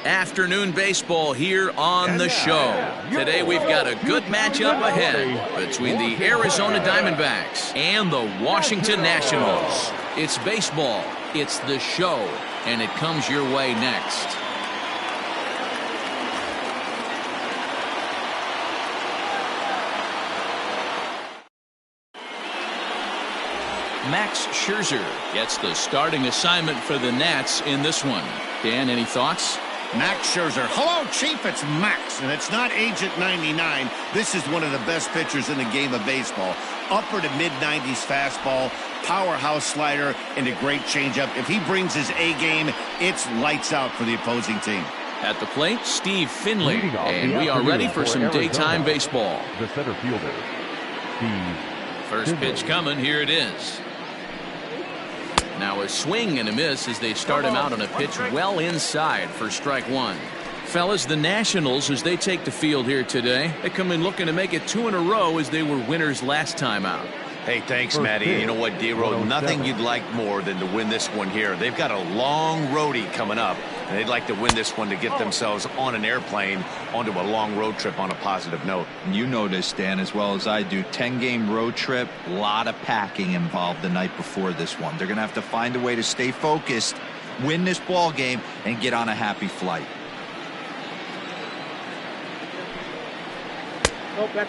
Afternoon baseball here on the show. Today we've got a good matchup ahead between the Arizona Diamondbacks and the Washington Nationals. It's baseball, it's the show, and it comes your way next. Max Scherzer gets the starting assignment for the Nats in this one. Dan, any thoughts? Max Scherzer. Hello, Chief. It's Max, and it's not Agent 99. This is one of the best pitchers in the game of baseball. Upper to mid-90s fastball, powerhouse slider, and a great changeup. If he brings his A game, it's lights out for the opposing team. At the plate, Steve Finley, and we are ready for some daytime baseball. The center fielder, Steve. First pitch coming. Here it is. Now a swing and a miss as they start him out on a pitch well inside for strike one. Fellas, the Nationals, as they take the field here today, they come in looking to make it 2 in a row as they were winners last time out. Hey, thanks, Matty. You know what, D-Road? Nothing you'd like more than to win this one here. They've got a long roadie coming up, and they'd like to win this one to get themselves on an airplane onto a long road trip on a positive note. You know this, Dan, as well as I do. 10-game road trip, a lot of packing involved the night before this one. They're going to have to find a way to stay focused, win this ball game, and get on a happy flight.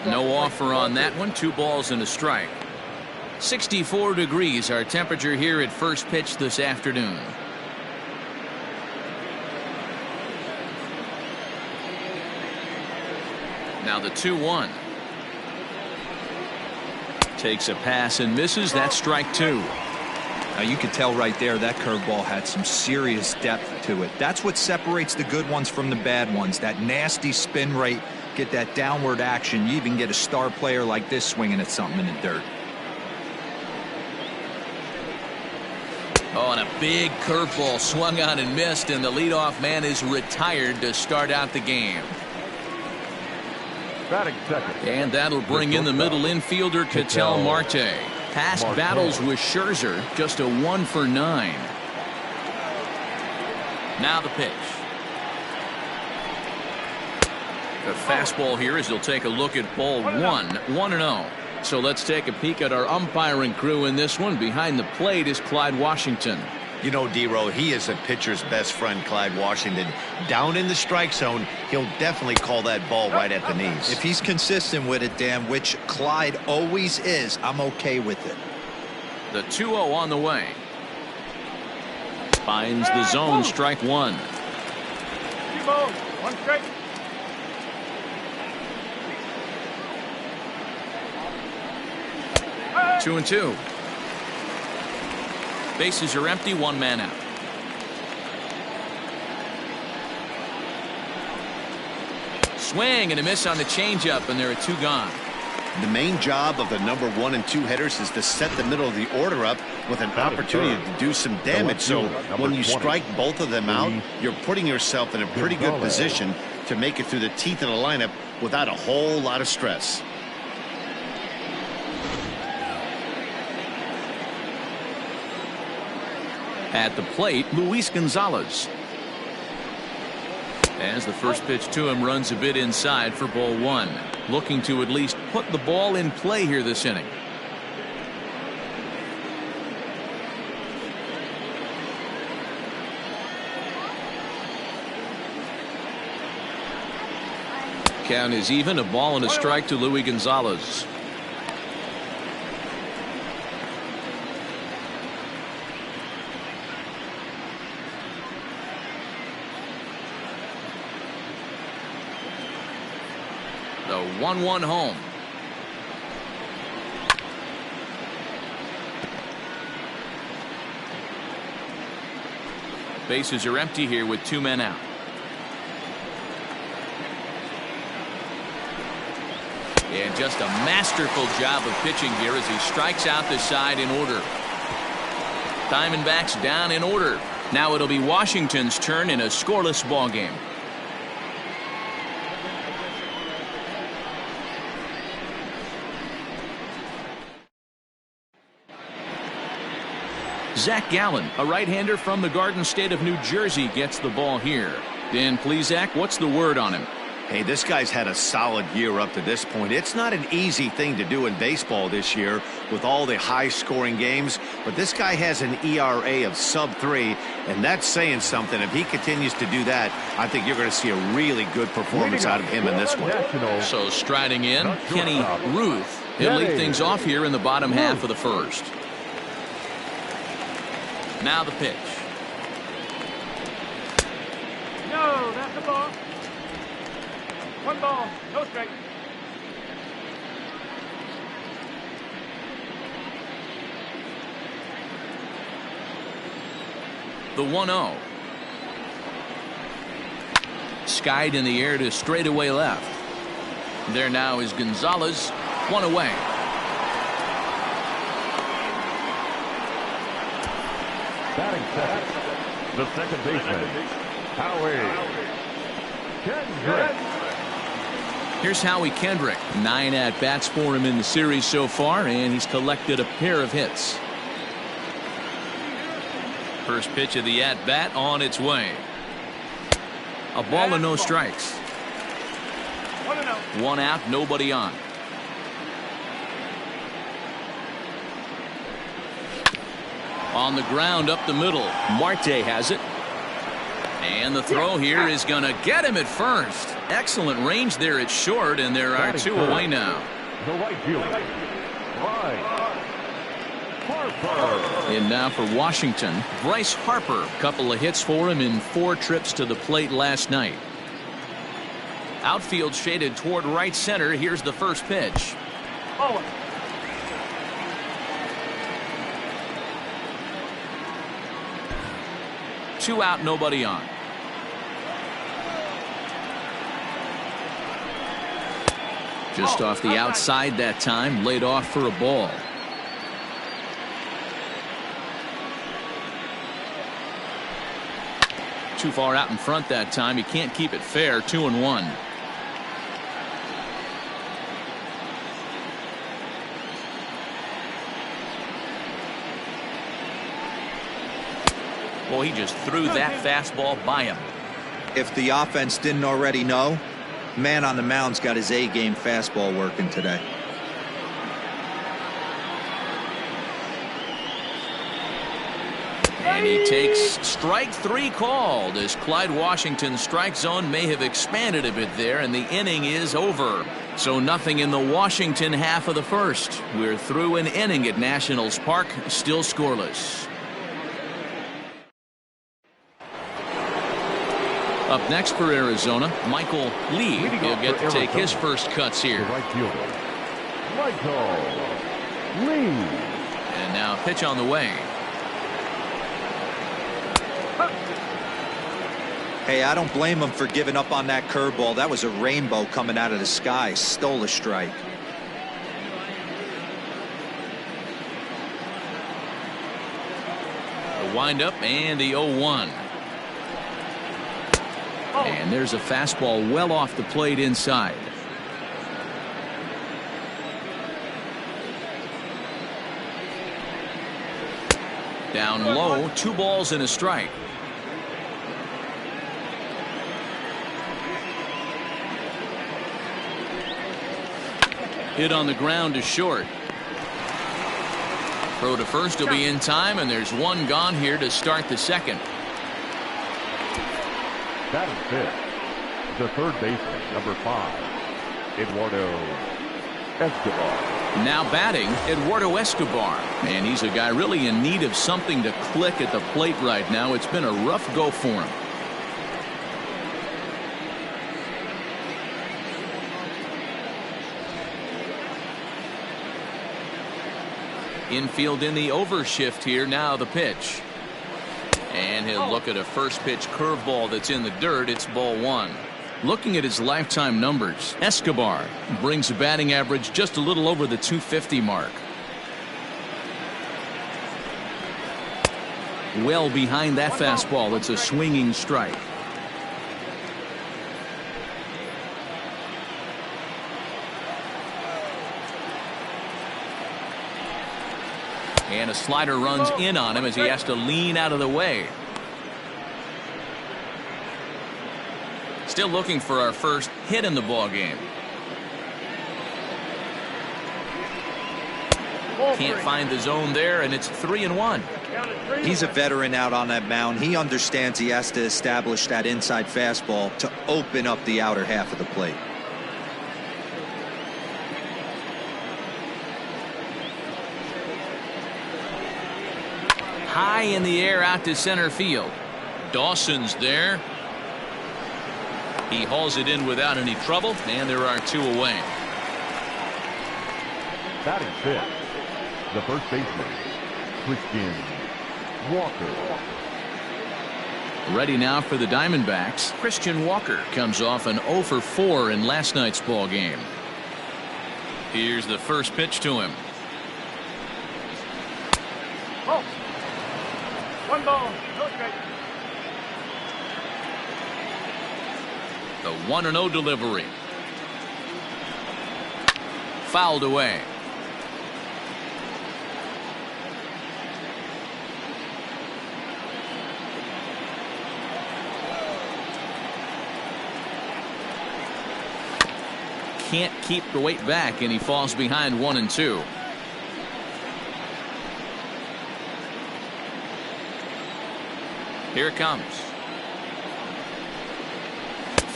No offer on that one. 2 balls and a strike. 64 degrees our temperature here at first pitch this afternoon. Now the 2-1. Takes a pass and misses. That's strike 2. Now you could tell right there that curveball had some serious depth to it. That's what separates the good ones from the bad ones. That nasty spin rate, get that downward action. You even get a star player like this swinging at something in the dirt. Oh, and a big curveball swung on and missed, and the leadoff man is retired to start out the game. Batting second. And that'll bring in the middle infielder, Ketel Marte. Past battles with Scherzer, just a 1 for 9. Now the pitch. The fastball here as he'll take a look at ball 1, 1-0. So let's take a peek at our umpiring crew in this one. Behind the plate is Clyde Washington. You know, D-Row, he is a pitcher's best friend, Clyde Washington. Down in the strike zone, he'll definitely call that ball right at the knees. If he's consistent with it, Dan, which Clyde always is, I'm okay with it. The 2-0 on the way. Finds the zone, strike 1. 2 balls, 1 strike. Two and 2. Bases are empty, 1 man out. Swing and a miss on the changeup, and there are 2 gone. The main job of the number 1 and 2 hitters is to set the middle of the order up with an opportunity to do some damage. So when you strike both of them out, you're putting yourself in a pretty good position to make it through the teeth of the lineup without a whole lot of stress. At the plate, Luis Gonzalez. As the first pitch to him runs a bit inside for ball 1. Looking to at least put the ball in play here this inning. Count is even, a ball and a strike to Luis Gonzalez. The 1-1 home. Bases are empty here with 2 men out. And just a masterful job of pitching here as he strikes out the side in order. Diamondbacks down in order. Now it'll be Washington's turn in a scoreless ball game. Zach Gallen, a right-hander from the Garden State of New Jersey, gets the ball here. Dan Plesac, what's the word on him? Hey, this guy's had a solid year up to this point. It's not an easy thing to do in baseball this year with all the high-scoring games, but this guy has an ERA of sub-3, and that's saying something. If he continues to do that, I think you're going to see a really good performance out of him in this one. So striding in, Kenny Ruth. He'll lead things off here in the bottom half of the first. Now the pitch. No, that's the ball. 1 ball, no strike. The 1-0. Skied in the air to straightaway left. There now is Gonzalez. 1 away. Batting second, the second baseman, Howie Kendrick. Here's Howie Kendrick. 9 at-bats for him in the series so far, and he's collected a pair of hits. First pitch of the at-bat on its way. A ball and no strikes. 1 out, nobody on. On the ground up the middle. Marte has it. And the throw here is going to get him at first. Excellent range there at short, and there are 2 away now. The right fielder, Bryce Harper. And now for Washington, Bryce Harper. Couple of hits for him in 4 trips to the plate last night. Outfield shaded toward right center. Here's the first pitch. Oh. 2 out, nobody on. Just off the outside that time, laid off for a ball. Too far out in front that time. He can't keep it fair. 2-1. Well, he just threw that fastball by him. If the offense didn't already know, man on the mound's got his A-game fastball working today. And he takes strike 3 called as Clyde Washington's strike zone may have expanded a bit there, and the inning is over. So nothing in the Washington half of the first. We're through an inning at Nationals Park, still scoreless. Up next for Arizona, Michael Lee. He'll get to take his first cuts here. The right fielder, Michael Lee. And now pitch on the way. Hey, I don't blame him for giving up on that curveball. That was a rainbow coming out of the sky. Stole a strike. The windup and the 0-1. And there's a fastball well off the plate inside. Down low, 2 balls and a strike. Hit on the ground to short. Throw to first will be in time, and there's 1 gone here to start the second. Batting fifth, the third baseman, number 5, Eduardo Escobar. Now batting, Eduardo Escobar. And he's a guy really in need of something to click at the plate right now. It's been a rough go for him. Infield in the overshift here. Now the pitch. And he'll look at a first pitch curveball that's in the dirt. It's ball 1. Looking at his lifetime numbers, Escobar brings a batting average just a little over the 250 mark. Well behind that fastball. It's a swinging strike. And a slider runs in on him as he has to lean out of the way. Still looking for our first hit in the ball game. Can't find the zone there, and it's 3-1. He's a veteran out on that mound. He understands he has to establish that inside fastball to open up the outer half of the plate. High in the air out to center field. Dawson's there. He hauls it in without any trouble, and there are 2 away. Batting fifth, the first baseman, Christian Walker. Ready now for the Diamondbacks. Christian Walker comes off an 0 for 4 in last night's ball game. Here's the first pitch to him. Oh. 1 ball, no strike. The 1-0 delivery. Fouled away. Can't keep the weight back, and he falls behind 1-2. Here it comes.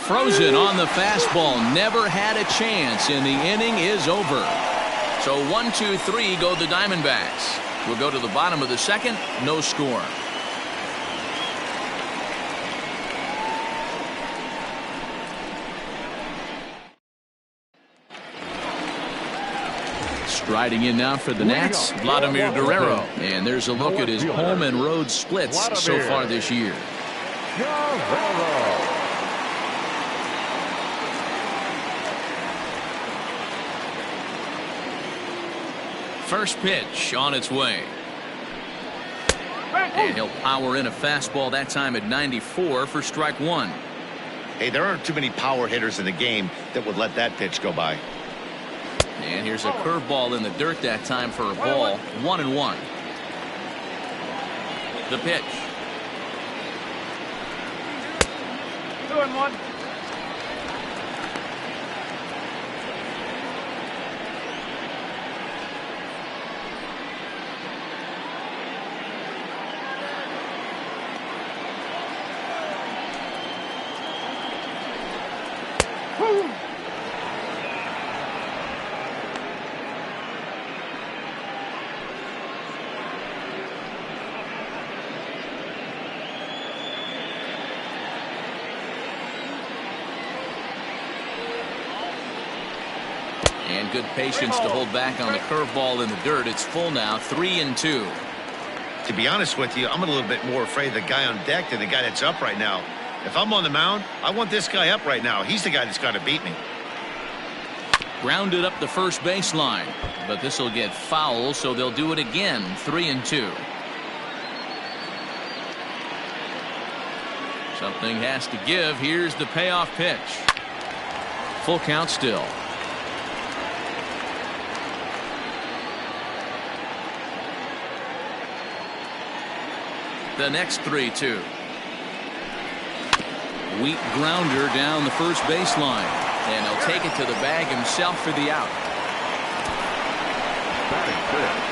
Frozen on the fastball. Never had a chance, and the inning is over. So 1-2-3 go the Diamondbacks. We'll go to the bottom of the second. No score. Striding in now for the Nats, Vladimir Guerrero. And there's a look at his home and road splits so far this year. First pitch on its way. And he'll power in a fastball that time at 94 for strike 1. Hey, there aren't too many power hitters in the game that would let that pitch go by. And here's a curveball in the dirt that time for a ball. 1-1. The pitch. 2-1. And good patience to hold back on the curveball in the dirt. It's full now, 3-2. To be honest with you, I'm a little bit more afraid of the guy on deck than the guy that's up right now. If I'm on the mound, I want this guy up right now. He's the guy that's got to beat me. Grounded up the first baseline, but this will get foul, so they'll do it again. 3-2. Something has to give. Here's the payoff pitch. Full count still. The next 3-2. Weak grounder down the first baseline, and he'll take it to the bag himself for the out. Batting fifth,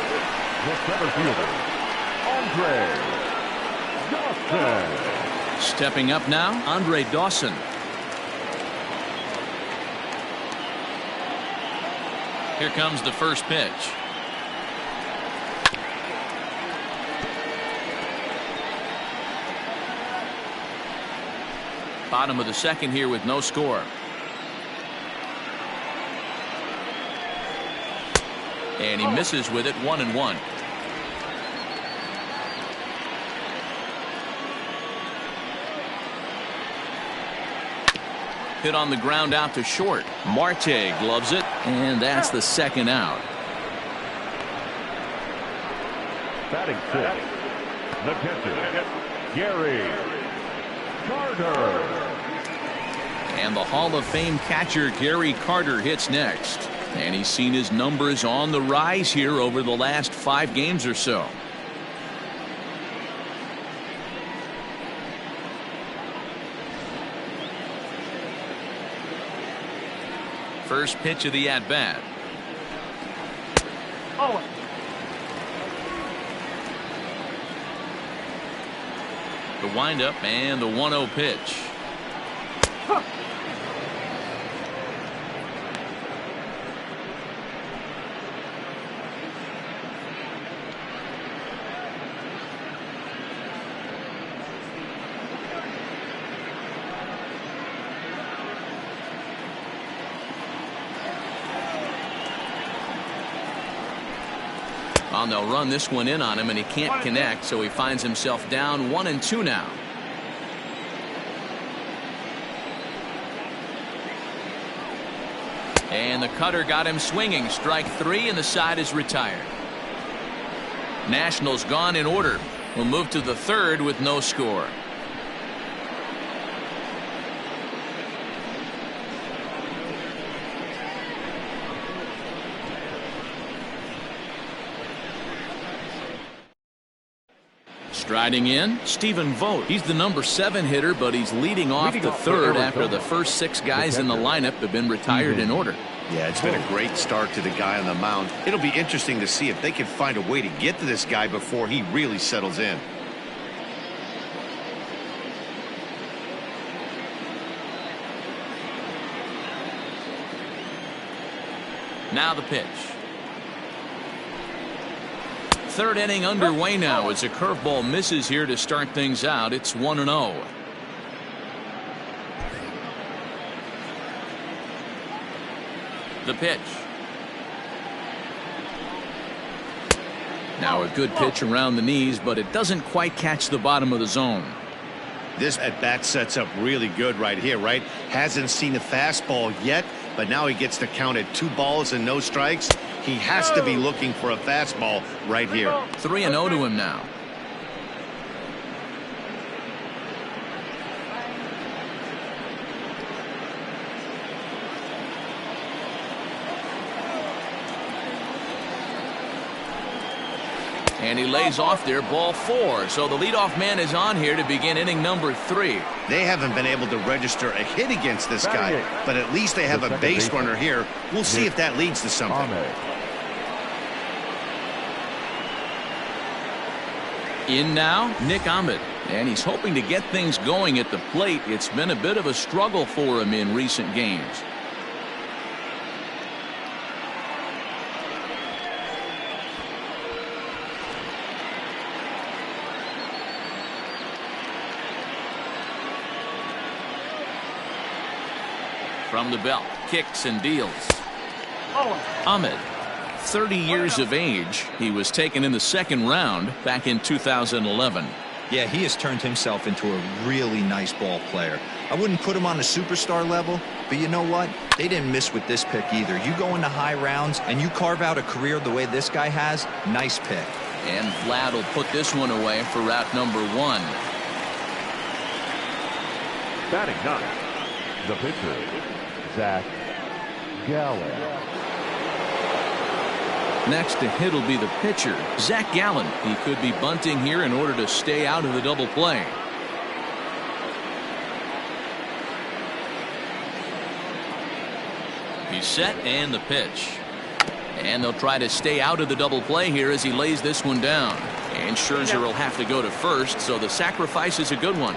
the center fielder, Andre Dawson. Stepping up now, Andre Dawson. Here comes the first pitch. Bottom of the second here with no score. And he misses with it. 1-1. Hit on the ground out to short. Marte gloves it, and that's the second out. Batting sixth, the catcher, Gary Carter. And the Hall of Fame catcher Gary Carter hits next. And he's seen his numbers on the rise here over the last 5 games or so. First pitch of the at-bat. Oh. The windup and the 1-0 pitch. Well, they'll run this one in on him, and he can't connect, so he finds himself down 1-2 now. And the cutter got him swinging. Strike 3, and the side is retired. Nationals gone in order. We'll move to the third with no score. Striding in, Stephen Vogt. He's the number 7 hitter, but he's leading off the third after the first 6 guys in the lineup have been retired in order. Yeah, it's been a great start to the guy on the mound. It'll be interesting to see if they can find a way to get to this guy before he really settles in. Now the pitch. Third inning underway now as a curveball misses here to start things out. It's 1-0. The pitch. Now a good pitch around the knees, but it doesn't quite catch the bottom of the zone. This at-bat sets up really good right here, right? Hasn't seen a fastball yet, but now he gets to count at 2 balls and no strikes. He has to be looking for a fastball right here. 3-0 to him now. And he lays off there, ball 4. So the leadoff man is on here to begin inning number 3. They haven't been able to register a hit against this guy, but at least they have a base runner here. We'll see if that leads to something. In now, Nick Ahmed. And he's hoping to get things going at the plate. It's been a bit of a struggle for him in recent games. From the belt, kicks and deals. Ahmed, 30 years of age. He was taken in the 2nd round back in 2011. Yeah, he has turned himself into a really nice ball player. I wouldn't put him on a superstar level, but you know what? They didn't miss with this pick either. You go into high rounds and you carve out a career the way this guy has, nice pick. And Vlad will put this one away for route number 1. Batting 9, the pitcher, Zach Gallen. Next to hit will be the pitcher, Zach Gallen. He could be bunting here in order to stay out of the double play. He's set, and the pitch. And they'll try to stay out of the double play here as he lays this one down. And Scherzer will have to go to first, so the sacrifice is a good one.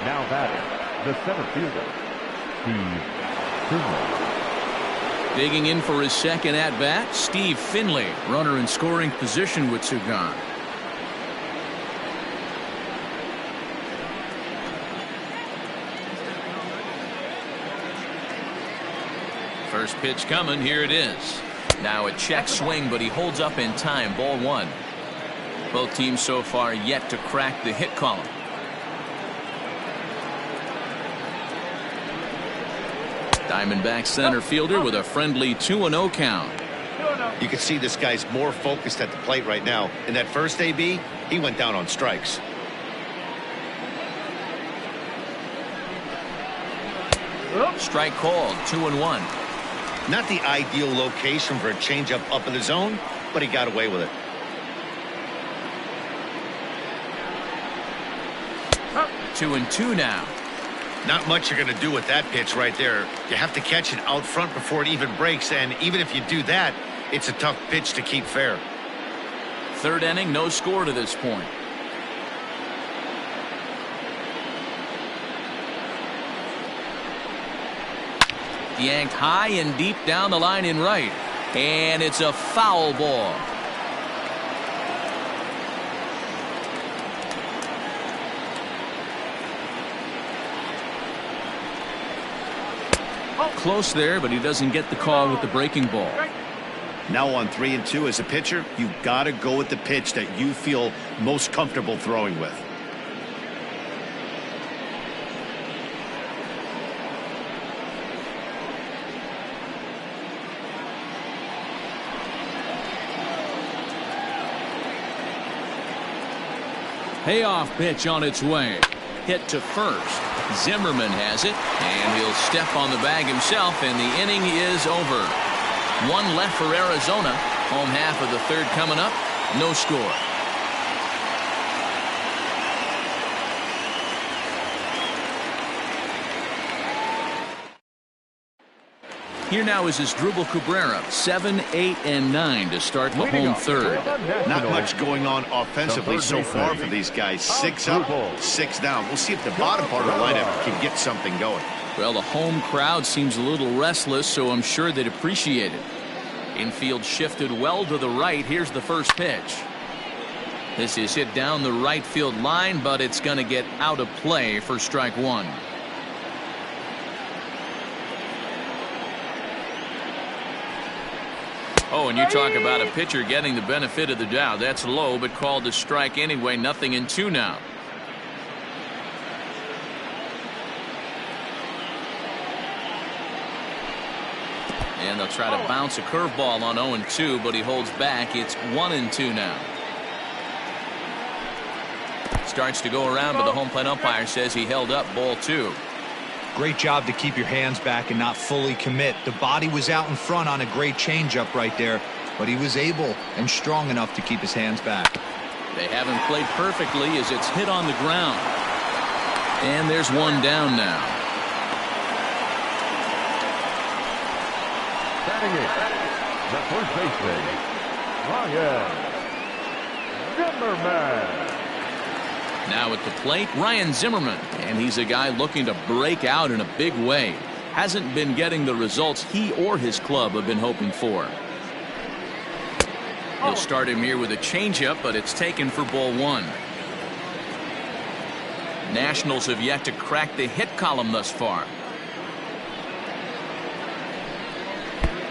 Now batting, the center fielder, Steve Finley. Digging in for his second at-bat, Steve Finley, runner in scoring position with 2 gone. First pitch coming, here it is. Now a check swing, but he holds up in time, ball 1. Both teams so far yet to crack the hit column. Diamondbacks center fielder with a friendly 2-0 count. You can see this guy's more focused at the plate right now. In that first AB, he went down on strikes. Strike called, 2-1. Not the ideal location for a changeup up in the zone, but he got away with it. Two and two now. Not much you're going to do with that pitch right there. You have to catch it out front before it even breaks, and even if you do that, it's a tough pitch to keep fair. Third inning, no score to this point. Yanked high and deep down the line in right, and it's a foul ball. Close there, but he doesn't get the call with the breaking ball. Now on 3-2 as a pitcher, you've got to go with the pitch that you feel most comfortable throwing with. Payoff pitch on its way. Hit to first. Zimmerman has it, and he'll step on the bag himself, and the inning is over. One left for Arizona. Home half of the third coming up. No score. Here now is Asdrubal Cabrera, 7, 8, and 9 to start the home third. Not much going on offensively so far for these guys. 6 up, 6 down. We'll see if the bottom part of the lineup can get something going. Well, the home crowd seems a little restless, so I'm sure they'd appreciate it. Infield shifted well to the right. Here's the first pitch. This is hit down the right field line, but it's going to get out of play for strike one. Oh, and you talk about a pitcher getting the benefit of the doubt. That's low, but called a strike anyway. 0-2 now. And they'll try to bounce a curveball on 0-2, but he holds back. It's 1-2 now. Starts to go around, but the home plate umpire says he held up ball 2. Great job to keep your hands back and not fully commit. The body was out in front on a great changeup right there, but he was able and strong enough to keep his hands back. They haven't played perfectly as it's hit on the ground. And there's one down now. Batting it, the first baseman, Ryan Zimmerman. Now at the plate, Ryan Zimmerman, and he's a guy looking to break out in a big way. Hasn't been getting the results he or his club have been hoping for. He'll start him here with a changeup, but it's taken for ball 1. Nationals have yet to crack the hit column thus far.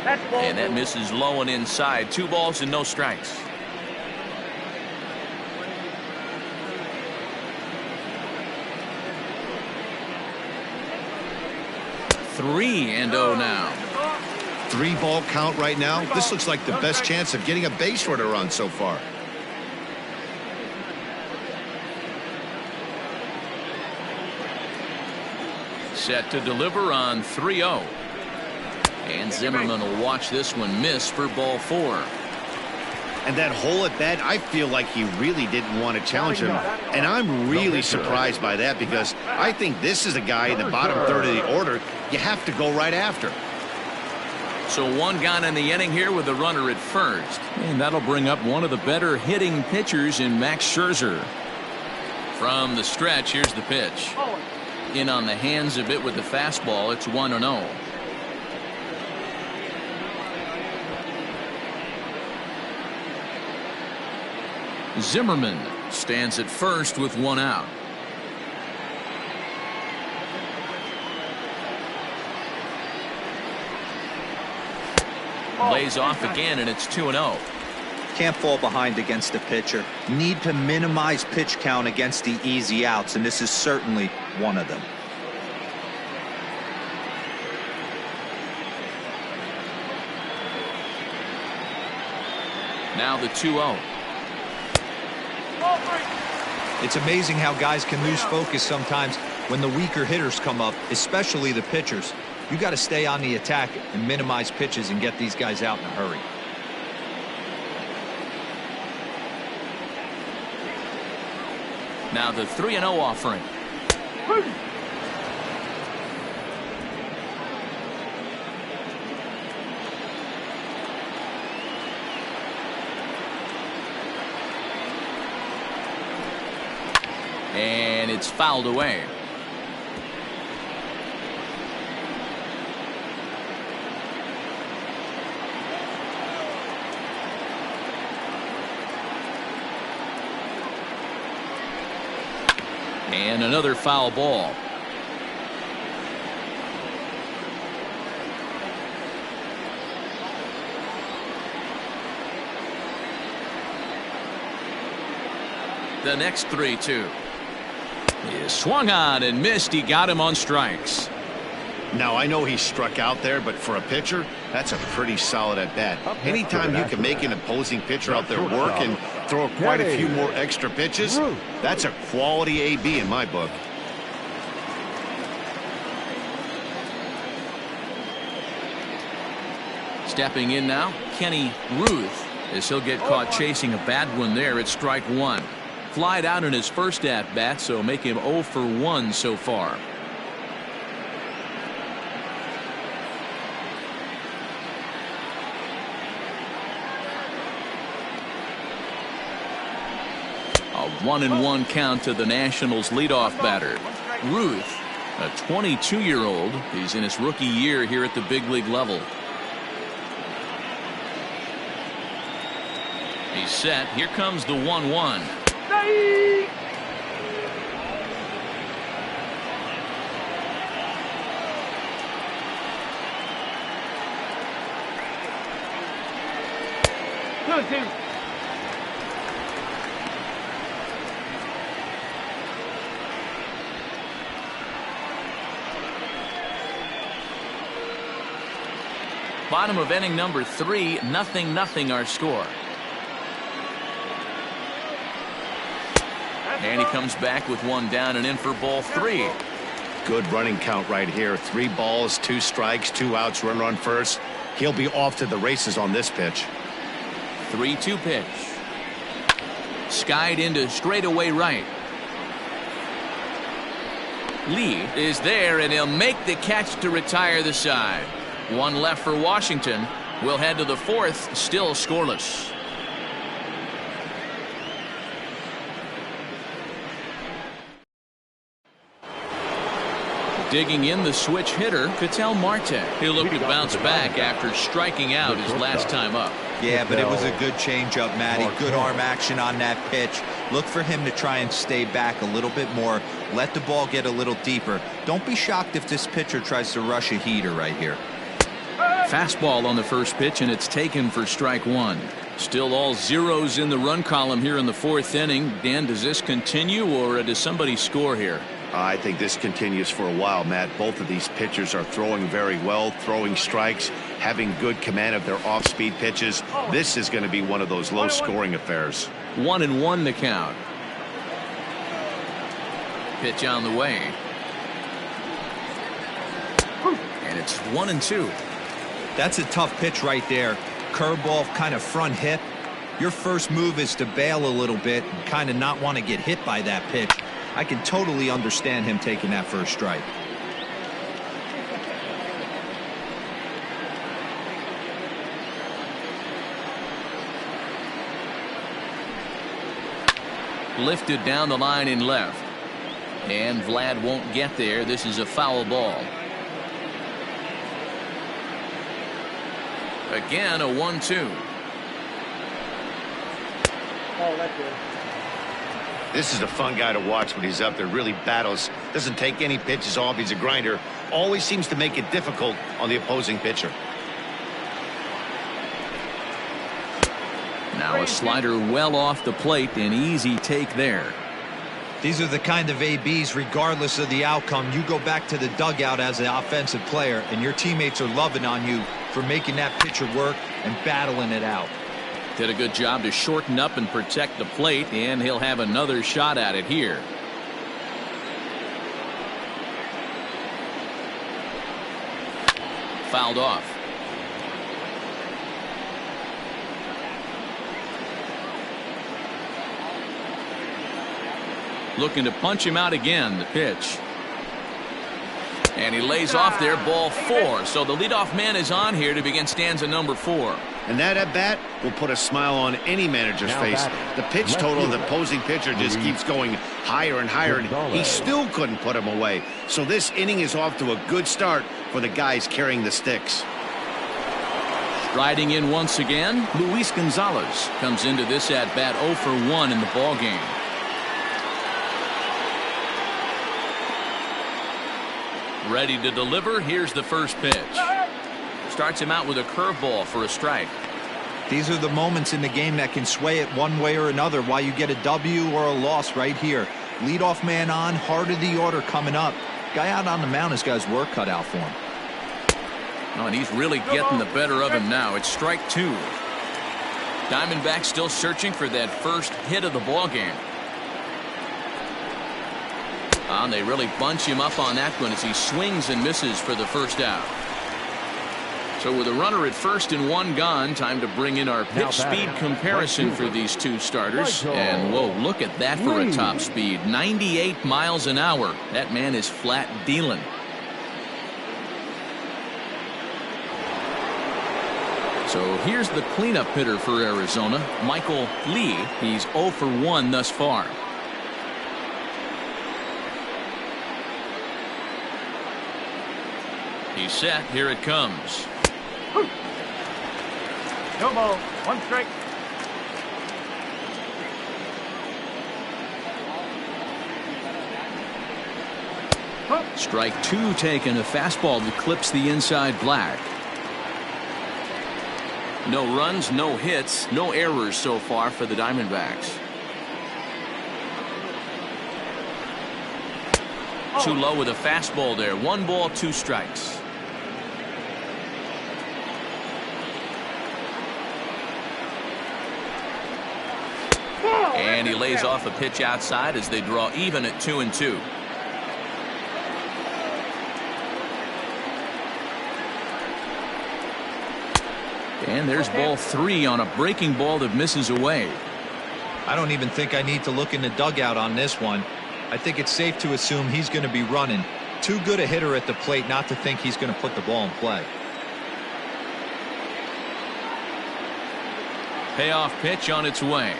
And that misses low and inside. 2 balls and no strikes. Three and 0 now. 3-ball count right now. This looks like the best chance of getting a base runner run so far. Set to deliver on 3-0. And Zimmerman will watch this one miss for ball 4. And that hole at bat, I feel like he really didn't want to challenge him. And I'm really surprised by that, because I think this is a guy in the bottom third of the order you have to go right after. So one gone in the inning here with the runner at first. And that'll bring up one of the better hitting pitchers in Max Scherzer. From the stretch, here's the pitch. In on the hands of it with the fastball. It's 1-0. Zimmerman stands at first with 1 out. Lays off again, and it's 2-0. Can't fall behind against a pitcher. Need to minimize pitch count against the easy outs, and this is certainly one of them. Now the 2-0. It's amazing how guys can lose focus sometimes when the weaker hitters come up, especially the pitchers. You got to stay on the attack and minimize pitches and get these guys out in a hurry. Now the 3-0 offering. It's fouled away. And another foul ball. The next 3-2. He swung on and missed. He got him on strikes. Now, I know he struck out there, but for a pitcher, that's a pretty solid at bat. Anytime you can make an opposing pitcher out there work and throw quite a few more extra pitches, that's a quality AB in my book. Stepping in now, Kenny Ruth, as he'll get caught chasing a bad one there at strike one. Flied out in his first at bat, so make him 0 for 1 so far. A 1-1 count to the Nationals leadoff batter, Ruth, a 22-year-old. He's in his rookie year here at the big league level. He's set. Here comes the 1-1. Bottom of inning number 3, 0-0 our score. And he comes back with one down and in for ball 3. Good running count right here. 3 balls, 2 strikes, 2 outs, runner on first. He'll be off to the races on this pitch. 3-2 pitch. Skied into straightaway right. Lee is there, and he'll make the catch to retire the side. One left for Washington. We'll head to the 4th, still scoreless. Digging in, the switch hitter, Ketel Marte. He'll look to bounce back after striking out his last time up. Yeah, but it was a good changeup, Matty. Good arm action on that pitch. Look for him to try and stay back a little bit more. Let the ball get a little deeper. Don't be shocked if this pitcher tries to rush a heater right here. Fastball on the first pitch, and it's taken for strike 1. Still all zeros in the run column here in the 4th inning. Dan, does this continue, or does somebody score here? I think this continues for a while, Matt. Both of these pitchers are throwing very well, throwing strikes, having good command of their off-speed pitches. This is going to be one of those low-scoring affairs. 1-1 the count. Pitch on the way. And it's 1-2. That's a tough pitch right there. Curveball, kind of front hip. Your first move is to bail a little bit and kind of not want to get hit by that pitch. I can totally understand him taking that first strike. Lifted down the line in left. And Vlad won't get there. This is a foul ball. Again, a 1-2. Oh, that's good. This is a fun guy to watch when he's up there. Really battles. Doesn't take any pitches off. He's a grinder. Always seems to make it difficult on the opposing pitcher. Now a slider well off the plate. An easy take there. These are the kind of ABs, regardless of the outcome. You go back to the dugout as an offensive player, and your teammates are loving on you for making that pitcher work and battling it out. Did a good job to shorten up and protect the plate, and he'll have another shot at it here. Fouled off. Looking to punch him out again. The pitch. And he lays off there, ball 4. So the leadoff man is on here to begin stanza number 4. And that at bat will put a smile on any manager's face. The pitch total of the opposing pitcher just keeps going higher and higher, and he still couldn't put him away. So this inning is off to a good start for the guys carrying the sticks. Striding in once again, Luis Gonzalez comes into this at bat 0 for 1 in the ball game. Ready to deliver. Here's the first pitch. Starts him out with a curveball for a strike. These are the moments in the game that can sway it one way or another, why you get a W or a loss right here. Leadoff man on, heart of the order coming up. Guy out on the mound has got his work cut out for him. Oh, and he's really getting the better of him now. It's strike 2. Diamondbacks still searching for that first hit of the ball game. And they really bunch him up on that one as he swings and misses for the first out. So with a runner at first and 1 gone, time to bring in our pitch speed comparison for these two starters. And whoa, look at that for a top speed. 98 miles an hour. That man is flat dealing. So here's the cleanup hitter for Arizona, Michael Lee. He's 0 for 1 thus far. He's set. Here it comes. No ball. 1 strike. Strike 2 taken. A fastball that clips the inside black. No runs, no hits, no errors so far for the Diamondbacks. Too low with a fastball there. 1 ball, 2 strikes. And he lays off a pitch outside as they draw even at 2-2. And there's ball 3 on a breaking ball that misses away. I don't even think I need to look in the dugout on this one. I think it's safe to assume he's going to be running. Too good a hitter at the plate not to think he's going to put the ball in play. Payoff pitch on its way.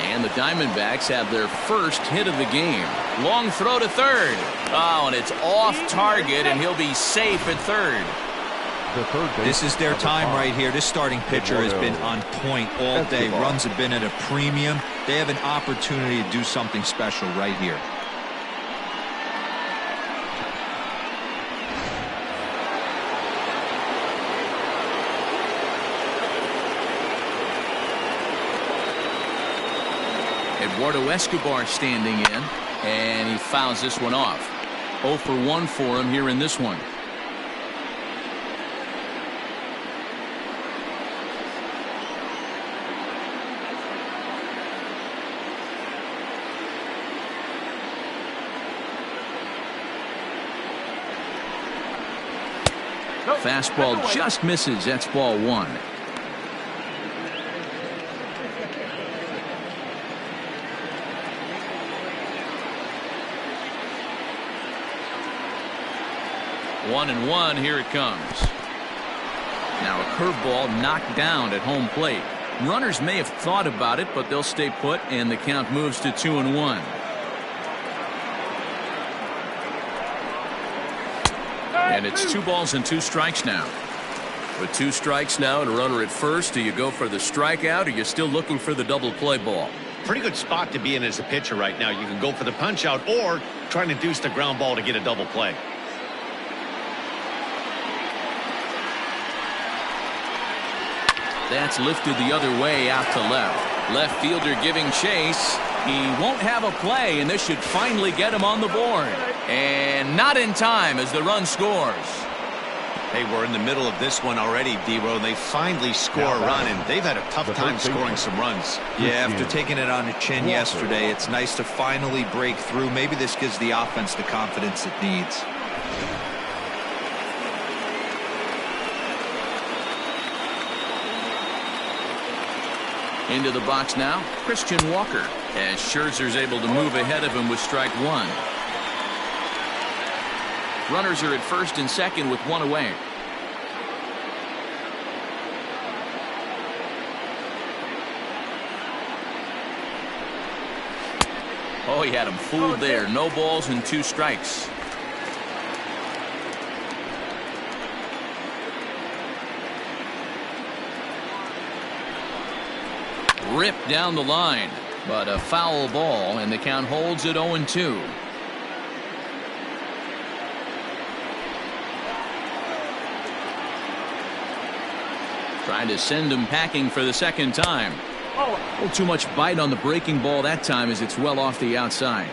And the Diamondbacks have their first hit of the game. Long throw to third. Oh, and it's off target, and he'll be safe at third. This is their time right here. This starting pitcher has been on point all day. Runs have been at a premium. They have an opportunity to do something special right here. Eduardo Escobar standing in, and he fouls this one off. 0 for 1 for him here in this one. Fastball just misses. That's ball 1. One and 1. Here it comes. Now a curveball knocked down at home plate. Runners may have thought about it, but they'll stay put, and the count moves to 2-1. And it's 2 balls and 2 strikes now. With 2 strikes now and a runner at first, do you go for the strikeout, or are you still looking for the double play ball? Pretty good spot to be in as a pitcher right now. You can go for the punch out or trying to deuce the ground ball to get a double play. That's lifted the other way out to left. Left fielder giving chase. He won't have a play, and this should finally get him on the board. And not in time as the run scores. Hey, we're in the middle of this one already, D-Row. They finally score a run, and they've had a tough time scoring some runs. Yeah, after taking it on the chin yesterday, it's nice to finally break through. Maybe this gives the offense the confidence it needs. Into the box now, Christian Walker, as Scherzer's able to move ahead of him with strike 1. Runners are at first and second with one away. Oh, he had him fooled there. No balls and 2 strikes. Ripped down the line, but a foul ball, and the count holds at 0-2. Trying to send him packing for the second time. A little too much bite on the breaking ball that time as it's well off the outside.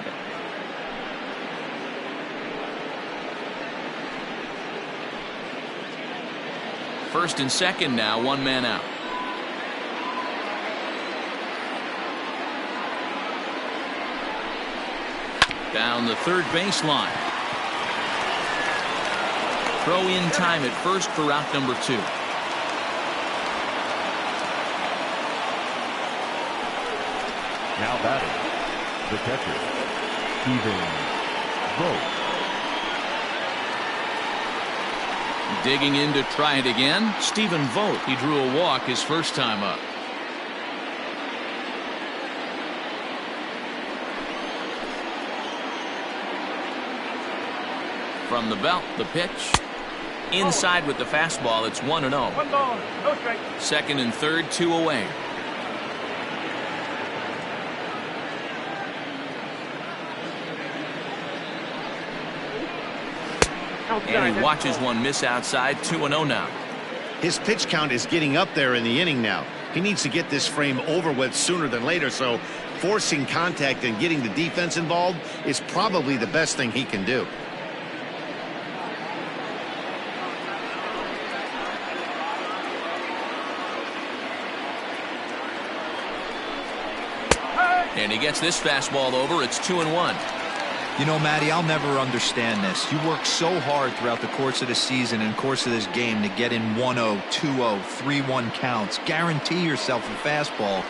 First and second now, 1 man out. Down the third baseline. Throw in time at first for route number 2. Now batting, the catcher, Stephen Vogt. Digging in to try it again, Stephen Vogt. He drew a walk his first time up. From the belt, the pitch. Inside with the fastball, it's 1-0. 1 ball, no strike. Second and third, 2 away. And he watches one miss outside. 2-0 now. His pitch count is getting up there in the inning now. He needs to get this frame over with sooner than later, so forcing contact and getting the defense involved is probably the best thing he can do. And he gets this fastball over. It's 2-1. You know, Matty, I'll never understand this. You work so hard throughout the course of the season and course of this game to get in 1-0, 2-0, 3-1 counts. Guarantee yourself a fastball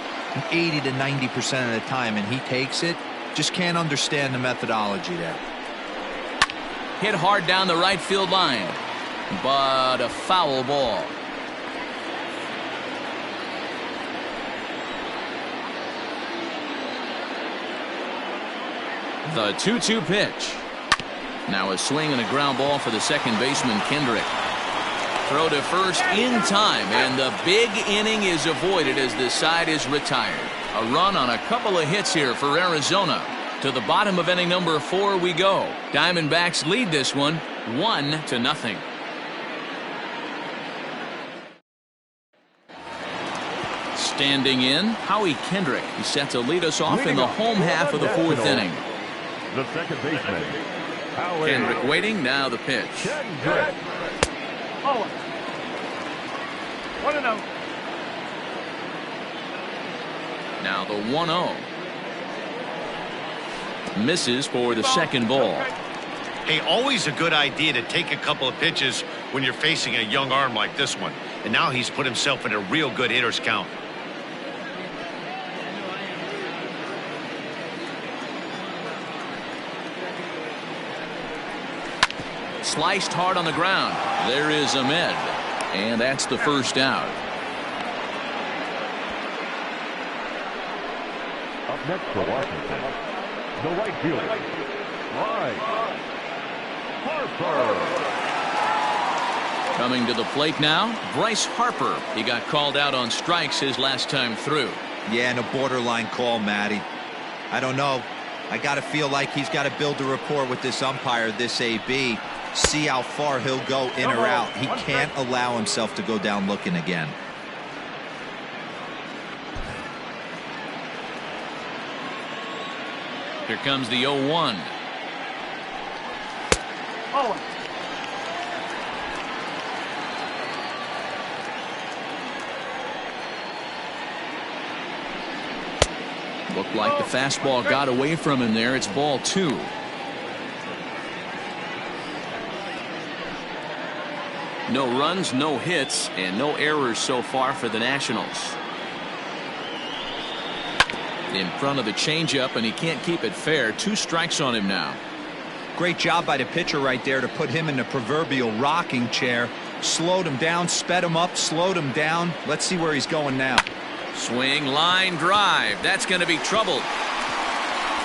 80 to 90% of the time, and he takes it. Just can't understand the methodology there. Hit hard down the right field line, but a foul ball. The 2-2 pitch. Now a swing and a ground ball for the second baseman, Kendrick. Throw to first in time, and the big inning is avoided as the side is retired. A run on a couple of hits here for Arizona. To the bottom of inning number 4 we go. Diamondbacks lead this one 1-0. Standing in, Howie Kendrick. He's set to lead us off in the home half of the 4th inning. The second baseman, Howie Kendrick waiting. Now the pitch. Kendrick. Oh. 1-0. Now the 1-0. Misses for the second ball. Hey, always a good idea to take a couple of pitches when you're facing a young arm like this one. And now he's put himself in a real good hitter's count. Sliced hard on the ground. There is Ahmed. And that's the first out. Up next for Washington, the right fielder, Bryce Harper. Coming to the plate now, Bryce Harper. He got called out on strikes his last time through. Yeah, and a borderline call, Matty. I don't know. I got to feel like he's got to build a rapport with this umpire, this AB. See how far he'll go in or out. He can't allow himself to go down looking again. Here comes the 0-1. Oh. Looked like the fastball got away from him there. It's ball 2. No runs, no hits, and no errors so far for the Nationals. In front of the changeup, and he can't keep it fair. 2 strikes on him now. Of Great job by the pitcher right there to put him in the proverbial rocking chair. Slowed him down, sped him up, slowed him down. Let's see where he's going now. Swing, line drive. That's going to be trouble.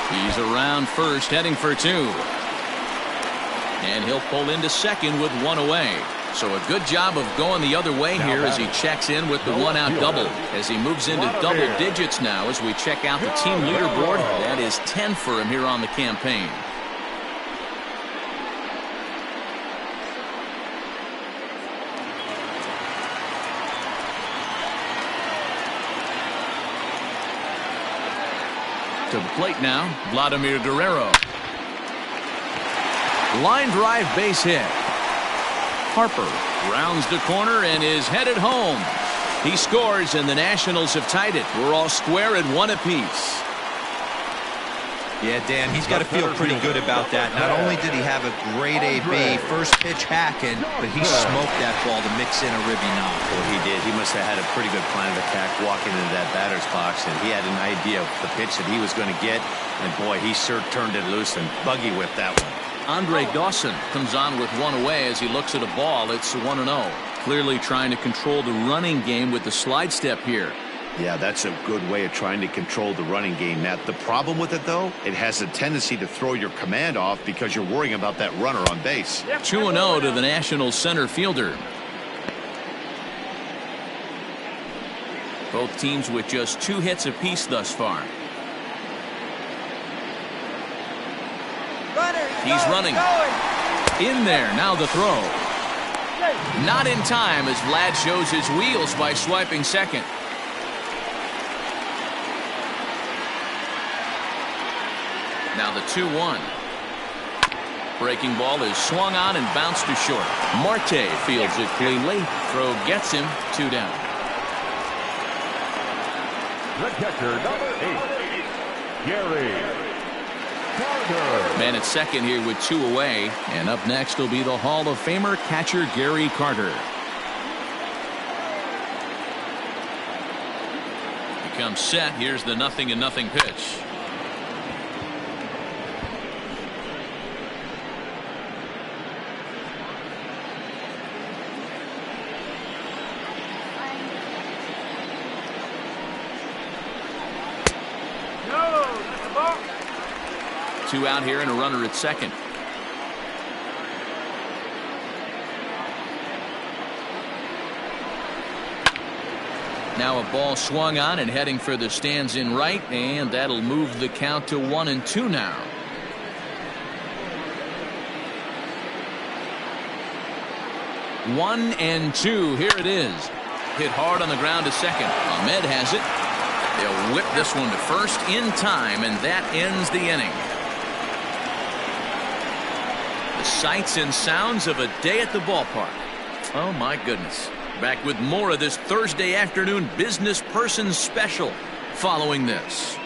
He's around first, heading for two. And he'll pull into second with one away. So a good job of going the other way here as he checks in with the one-out double. As he moves into double digits now as we check out the team leaderboard. That is 10 for him here on the campaign. To the plate now, Vladimir Guerrero. Line drive base hit. Harper rounds the corner and is headed home. He scores and the Nationals have tied it. We're all square at one apiece. Yeah, Dan, he's got to feel pretty good about that. Not only did he have a great AB, first pitch hacking, but he smoked that ball to mix in a ribby knock. Well, he did. He must have had a pretty good plan of attack walking into that batter's box, and he had an idea of the pitch that he was going to get, and boy, he sure turned it loose and buggy whipped that one. Andre Dawson comes on with one away as he looks at a ball. It's 1-0. Clearly trying to control the running game with the slide step here. Yeah, that's a good way of trying to control the running game, Matt. The problem with it, though, it has a tendency to throw your command off because you're worrying about that runner on base. 2-0 to the Nationals center fielder. Both teams with just 2 hits apiece thus far. He's running. In there. Now the throw. Not in time as Vlad shows his wheels by swiping second. Now the 2-1. Breaking ball is swung on and bounced to short. Marte fields it cleanly. Throw gets him 2 down. The catcher, number 8, Gary. Man at second here with 2 away. And up next will be the Hall of Famer catcher Gary Carter. He comes set. Here's the 0-0 pitch. Two out here and a runner at second. Now a ball swung on and heading for the stands in right, and that'll move the count to 1-2 now. One and two. Here it is. Hit hard on the ground to second. Ahmed has it. They'll whip this one to first in time, and that ends the inning. The sights and sounds of a day at the ballpark. Oh my goodness. Back with more of this Thursday afternoon business person special following this.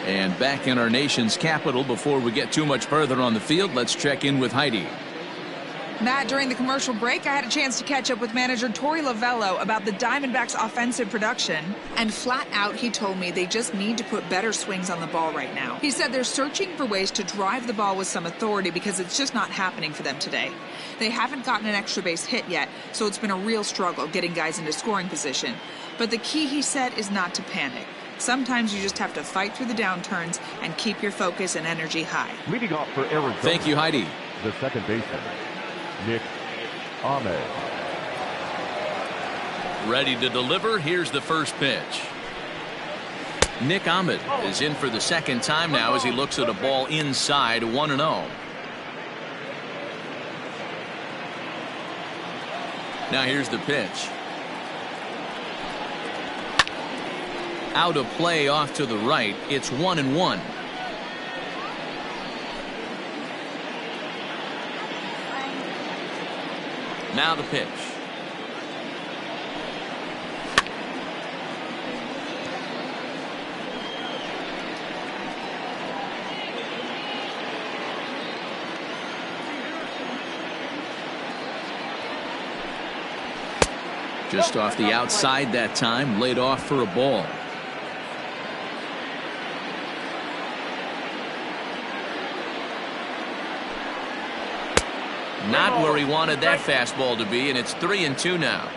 And back in our nation's capital, before we get too much further on the field, let's check in with Heidi. Matt, during the commercial break, I had a chance to catch up with manager Torey Lovello about the Diamondbacks' offensive production. And flat out, he told me they just need to put better swings on the ball right now. He said they're searching for ways to drive the ball with some authority because it's just not happening for them today. They haven't gotten an extra base hit yet, so it's been a real struggle getting guys into scoring position. But the key, he said, is not to panic. Sometimes you just have to fight through the downturns and keep your focus and energy high. Leading off for Arizona. Thank you, Heidi. The second baseman, Nick Ahmed. Ready to deliver. Here's the first pitch. Nick Ahmed is in for the second time now as he looks at a ball inside 1-0. Now here's the pitch. Out of play off to the right. It's 1-1. Now the pitch. Just off the outside that time, laid off for a ball. Not where he wanted that fastball to be, and it's 3-2 now.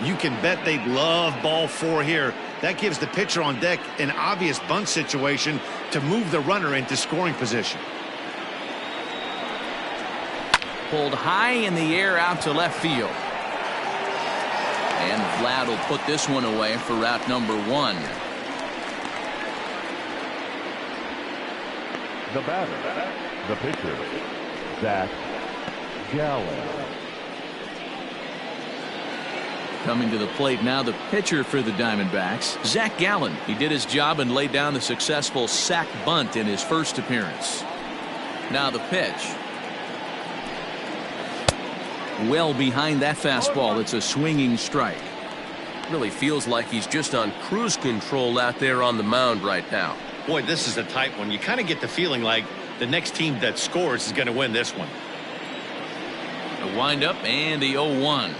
You can bet they'd love ball 4 here. That gives the pitcher on deck an obvious bunt situation to move the runner into scoring position. Pulled high in the air out to left field. And Vlad will put this one away for route number 1. The batter, the pitcher, Zach Gallen. Coming to the plate now, the pitcher for the Diamondbacks, Zach Gallen. He did his job and laid down the successful sac bunt in his first appearance. Now the pitch. Well behind that fastball. It's a swinging strike. Really feels like he's just on cruise control out there on the mound right now. Boy, this is a tight one. You kind of get the feeling like the next team that scores is going to win this one. The windup and the 0-1.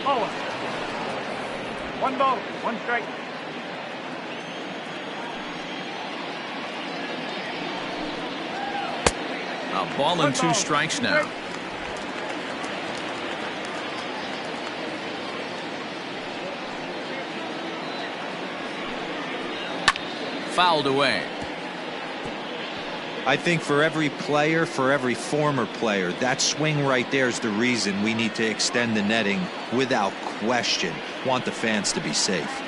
0-1. 1 ball, 1 strike. A ball and 2 strikes now. Fouled away. I think for every player, for every former player, that swing right there is the reason we need to extend the netting without question. Want the fans to be safe.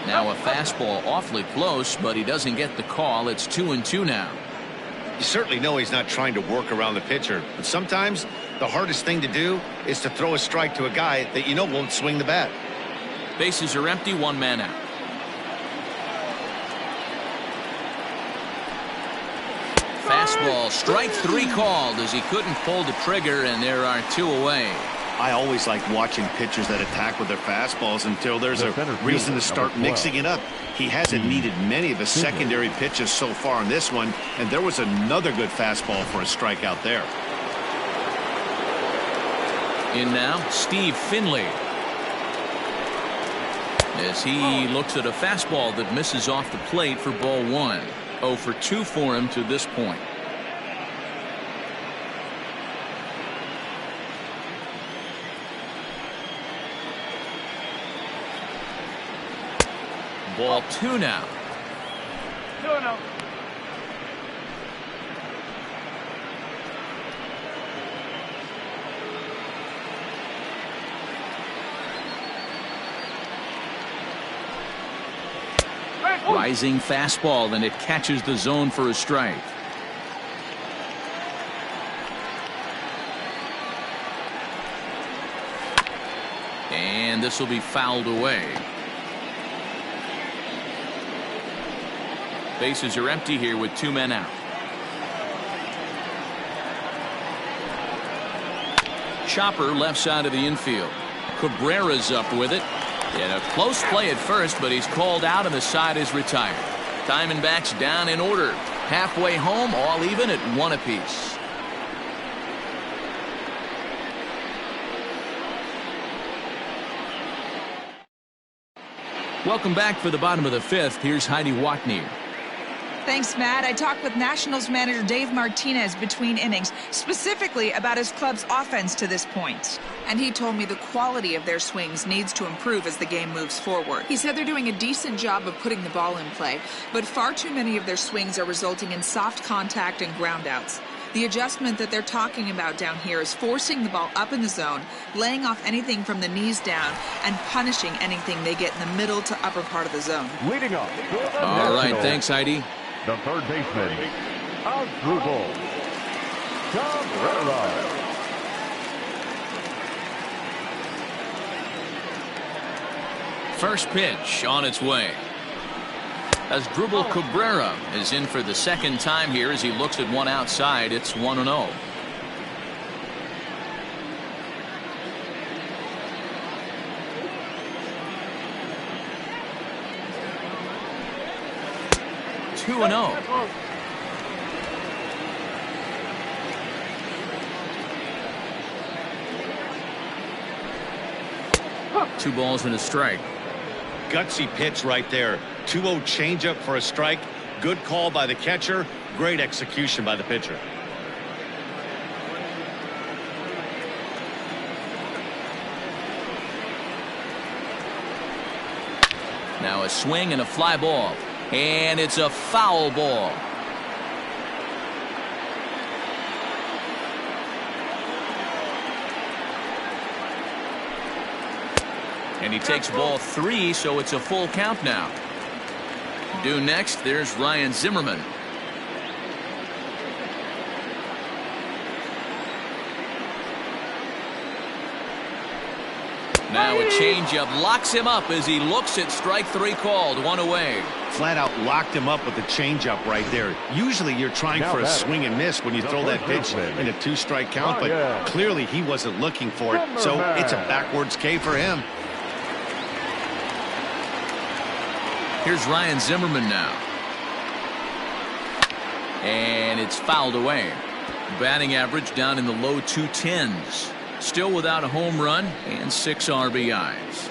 Now a fastball awfully close, but he doesn't get the call. It's 2-2 now. You certainly know he's not trying to work around the pitcher, but sometimes the hardest thing to do is to throw a strike to a guy that you know won't swing the bat. Bases are empty, 1 man out. Fastball, strike 3 called as he couldn't pull the trigger, and there are 2 away. I always like watching pitchers that attack with their fastballs until there's a reason to start mixing it up. He hasn't needed many of his secondary pitches so far in this one, and there was another good fastball for a strikeout there. In now, Steve Finley. As he looks at a fastball that misses off the plate for ball 1. 0 for 2 for him to this point. Ball 2 now. 2-0. Rising fastball, and it catches the zone for a strike. And this will be fouled away. Bases are empty here with 2 men out. Chopper left side of the infield. Cabrera's up with it. In a close play at first, but he's called out and the side is retired. Diamondbacks down in order. Halfway home, all even at 1 apiece. Welcome back for the bottom of the 5th. Here's Heidi Watney. Thanks, Matt. I talked with Nationals manager Dave Martinez between innings, specifically about his club's offense to this point. And he told me the quality of their swings needs to improve as the game moves forward. He said they're doing a decent job of putting the ball in play, but far too many of their swings are resulting in soft contact and groundouts. The adjustment that they're talking about down here is forcing the ball up in the zone, laying off anything from the knees down, and punishing anything they get in the middle to upper part of the zone. Leading up. All right, thanks, Heidi. The third baseman, Asdrubal Cabrera. First pitch on its way. Asdrubal Cabrera is in for the 2nd time here as he looks at one outside. It's 1-0. Two and 0. Two balls and a strike. Gutsy pitch right there. 2-0 changeup for a strike. Good call by the catcher. Great execution by the pitcher. Now a swing and a fly ball. And it's a foul ball. And he takes ball 3, so it's a full count now. Due next, there's Ryan Zimmerman. Now a changeup locks him up as he looks at strike 3 called. 1 away. Flat out locked him up with the changeup right there. Usually you're trying for a swing and miss when you throw that pitch in a 2-strike count, but clearly he wasn't looking for it, so it's a backwards K for him. Here's Ryan Zimmerman now. And it's fouled away. Batting average down in the low 210s. Still without a home run and 6 RBIs.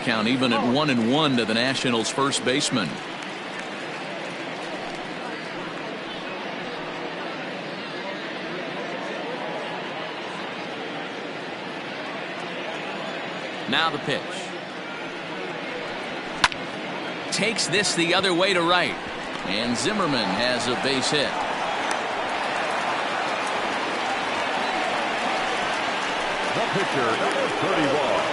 Count even at 1-1 to the Nationals' first baseman. Now the pitch. Takes this the other way to right. And Zimmerman has a base hit. The pitcher, number 31.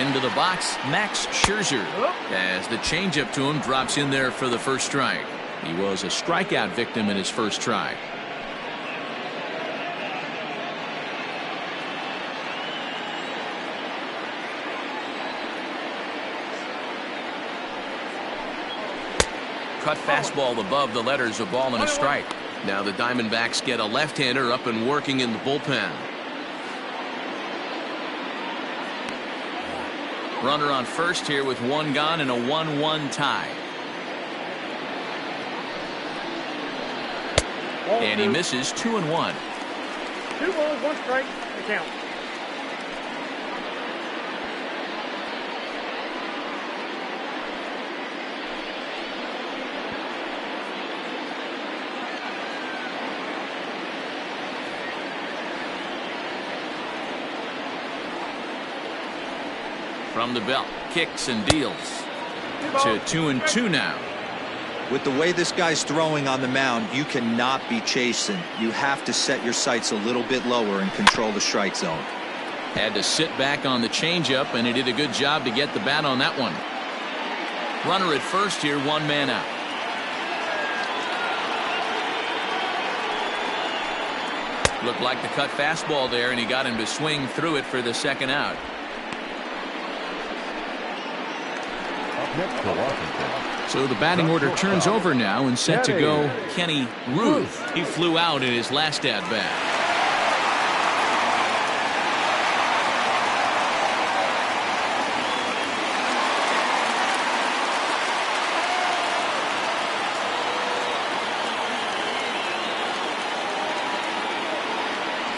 Into the box, Max Scherzer, as the changeup to him drops in there for the first strike. He was a strikeout victim in his first try. Cut fastball above the letters, a ball and a strike. Now the Diamondbacks get a left-hander up and working in the bullpen. Runner on first here with 1 gone and a 1-1 tie. And he misses 2-1. 2 balls, 1 strike, the count. From the belt, kicks and deals to 2-2 now. With the way this guy's throwing on the mound, you cannot be chasing. You have to set your sights a little bit lower and control the strike zone. Had to sit back on the changeup, and he did a good job to get the bat on that one. Runner at first here, 1 man out. Looked like the cut fastball there, and he got him to swing through it for the second out. Next to Washington. So the batting order turns over now and set to go Kenny Ruth. He flew out in his last at bat.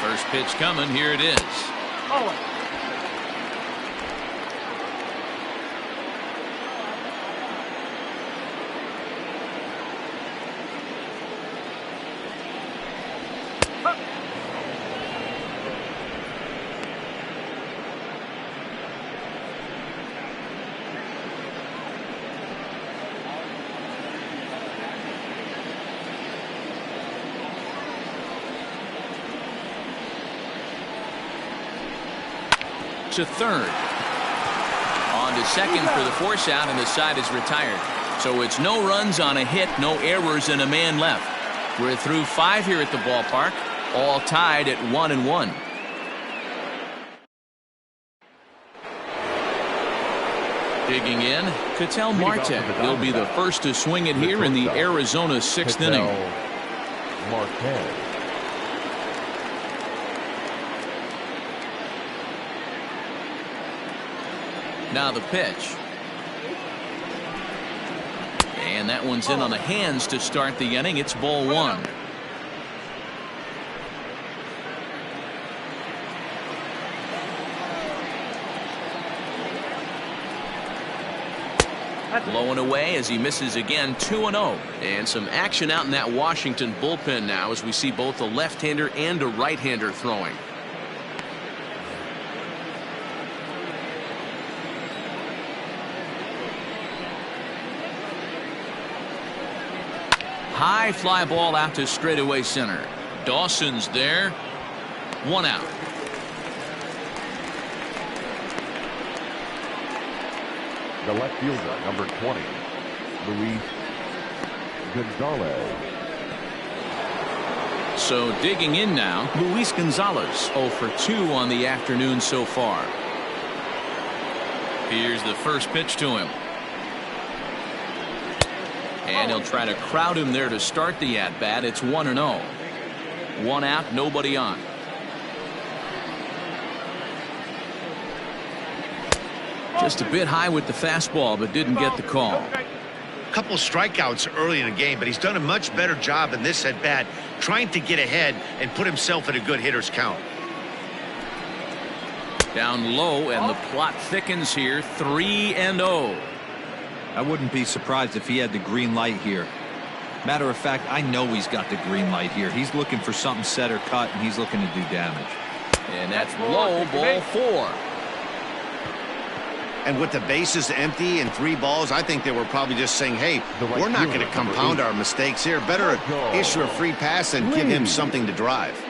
First pitch coming. Here it is. Oh. To third. On to second for the force out, and the side is retired. So it's no runs on a hit, no errors, and a man left. We're through 5 here at the ballpark, all tied at 1-1. Digging in, Ketel Marte. He'll be the first to swing it here in the Arizona 6th inning. Marte. Now the pitch. And that one's in on the hands to start the inning. It's ball 1. Blowing away as he misses again, 2-0. And some action out in that Washington bullpen now as we see both a left-hander and a right-hander throwing. High fly ball out to straightaway center. Dawson's there. 1 out. The left fielder, number 20, Luis Gonzalez. So digging in now, Luis Gonzalez, 0 for 2 on the afternoon so far. Here's the first pitch to him. And he'll try to crowd him there to start the at-bat. It's 1-0. 1 out, nobody on. Just a bit high with the fastball, but didn't get the call. A couple strikeouts early in the game, but he's done a much better job in this at-bat trying to get ahead and put himself in a good hitter's count. Down low, and the plot thickens here. 3-0. I wouldn't be surprised if he had the green light here. Matter of fact, I know he's got the green light here. He's looking for something set or cut, and he's looking to do damage. And that's low, ball 4. And with the bases empty and 3 balls, I think they were probably just saying, hey, we're not going to compound our mistakes here. Better issue a free pass and give him something to drive.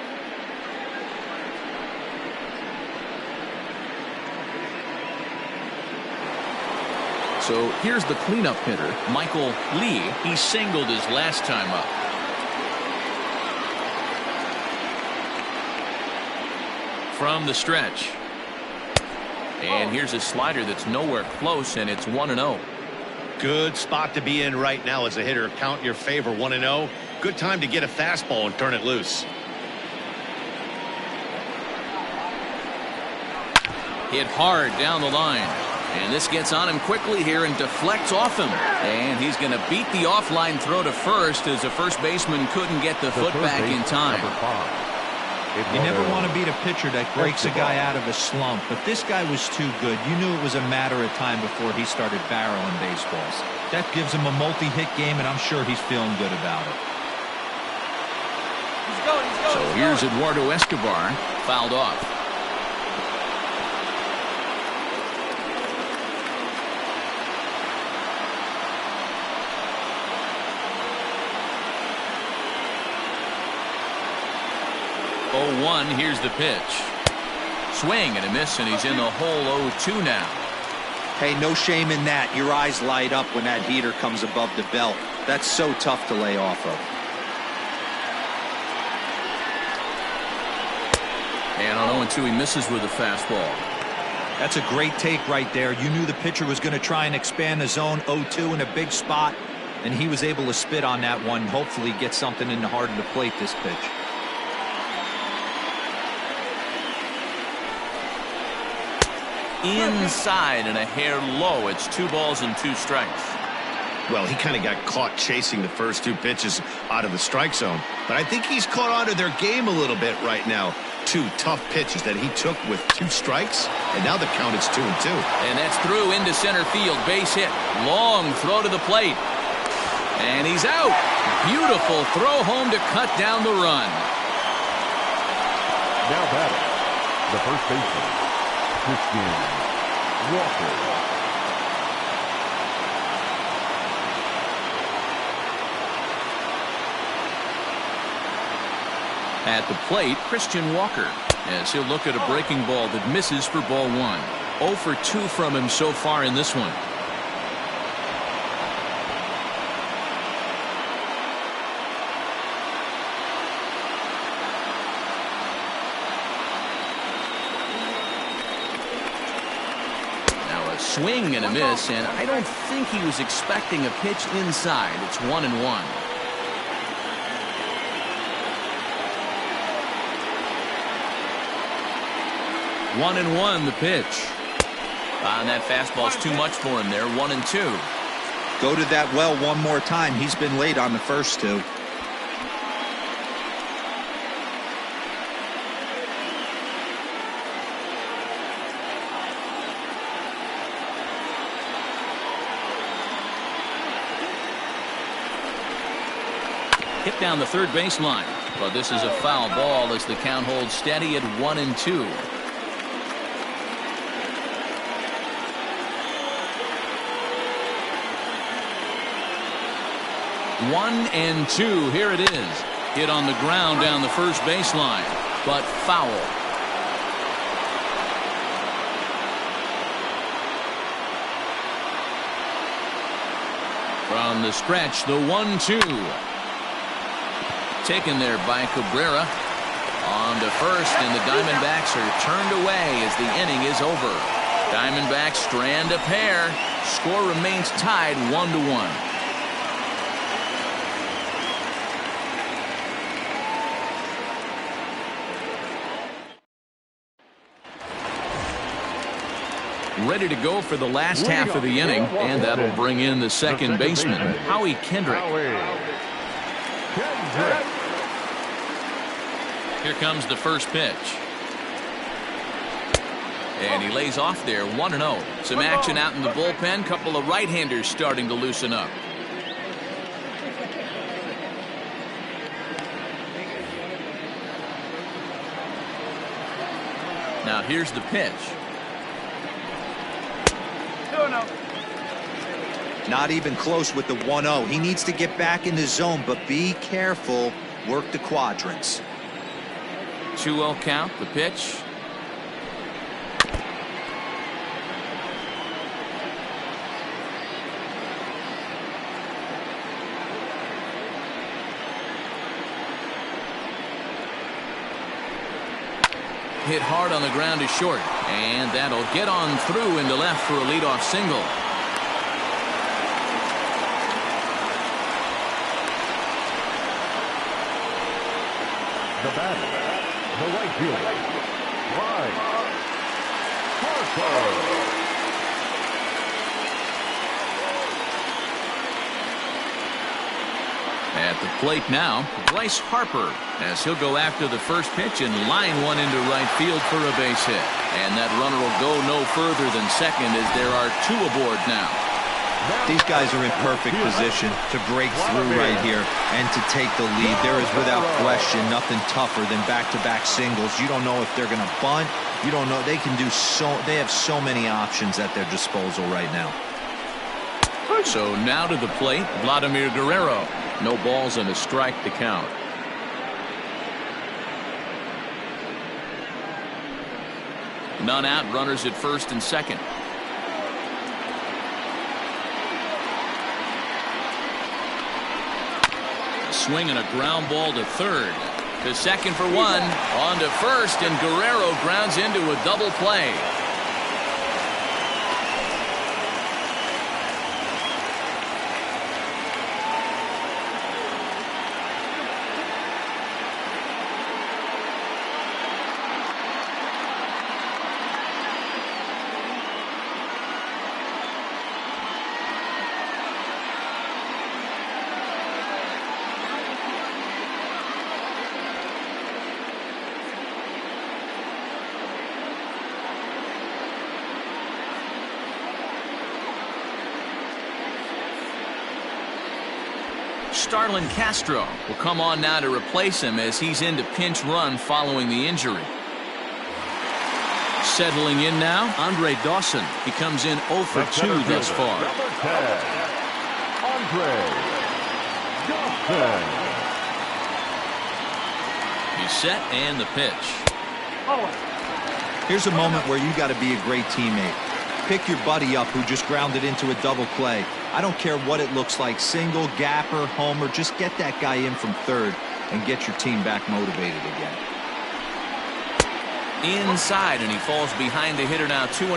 So here's the cleanup hitter, Michael Lee. He singled his last time up. From the stretch. And here's a slider that's nowhere close, and it's 1-0. Good spot to be in right now as a hitter. Count your favor, 1-0. Good time to get a fastball and turn it loose. Hit hard down the line. And this gets on him quickly here and deflects off him. And he's going to beat the offline throw to first as the first baseman couldn't get the foot back in time. You never want to beat a pitcher that breaks a guy out of a slump, but this guy was too good. You knew it was a matter of time before he started barreling baseballs. That gives him a multi-hit game, and I'm sure he's feeling good about it. So here's Eduardo Escobar, fouled off. Here's the pitch. Swing and a miss, and he's in the hole. 0-2 now. Hey, no shame in that. Your eyes light up when that heater comes above the belt. That's so tough to lay off of. And on 0-2, he misses with a fastball. That's a great take right there. You knew the pitcher was going to try and expand the zone. 0-2 in a big spot, and he was able to spit on that one. Hopefully get something in the heart of the plate this pitch. Inside and a hair low. It's 2 balls and 2 strikes. Well, he kind of got caught chasing the first 2 pitches out of the strike zone. But I think he's caught on to their game a little bit right now. 2 tough pitches that he took with 2 strikes, and now the count is 2-2. And that's through into center field. Base hit. Long throw to the plate. And he's out. Beautiful throw home to cut down the run. Now batting, the first baseman, Christian Walker. At the plate, Christian Walker, as he'll look at a breaking ball that misses for ball 1. 0 for 2 from him so far in this one. Swing and a miss, and I don't think he was expecting a pitch inside. It's 1-1. 1-1 the pitch. And that fastball's too much for him there. 1-2. Go to that well one more time. He's been late on the first 2. hit down the third baseline. But this is a foul ball as the count holds steady at 1-2. 1-2. Here it is. Hit on the ground down the first baseline, but foul. From the stretch, the 1-2. Taken there by Cabrera. On to first, and the Diamondbacks are turned away as the inning is over. Diamondbacks strand a pair. Score remains tied 1-1. Ready to go for the last half of the inning, and that'll bring in the second baseman, Howie Kendrick. Here comes the first pitch. And he lays off there, 1-0. Some action out in the bullpen. Couple of right-handers starting to loosen up. Now here's the pitch. Not even close with the 1-0. He needs to get back in the zone, but be careful. Work the quadrants. 2-0 count, the pitch. Hit hard on the ground is short, and that'll get on through into left for a leadoff single. The batter, the right fielder, Bryce Harper. At the plate now, Bryce Harper, as he'll go after the first pitch and line one into right field for a base hit. And that runner will go no further than second as there are two aboard now. These guys are in perfect position to break through right here and to take the lead. There is without question nothing tougher than back-to-back singles. You don't know if they're going to bunt. You don't know. They can do so. They have so many options at their disposal right now. So now to the plate, Vladimir Guerrero. No balls and a strike to count. None out, runners at first and second. A swing and a ground ball to third. To second for one. On to first, and Guerrero grounds into a double play. Starlin Castro will come on now to replace him as he's into pinch run following the injury. Settling in now, Andre Dawson. He comes in 0 for 2 thus far. Number 10, Andre Dawson. He's set and the pitch. Here's a moment where you got to be a great teammate. Pick your buddy up who just grounded into a double play. I don't care what it looks like, single, gapper, homer, just get that guy in from third and get your team back motivated again. Inside, and he falls behind the hitter now 2-0.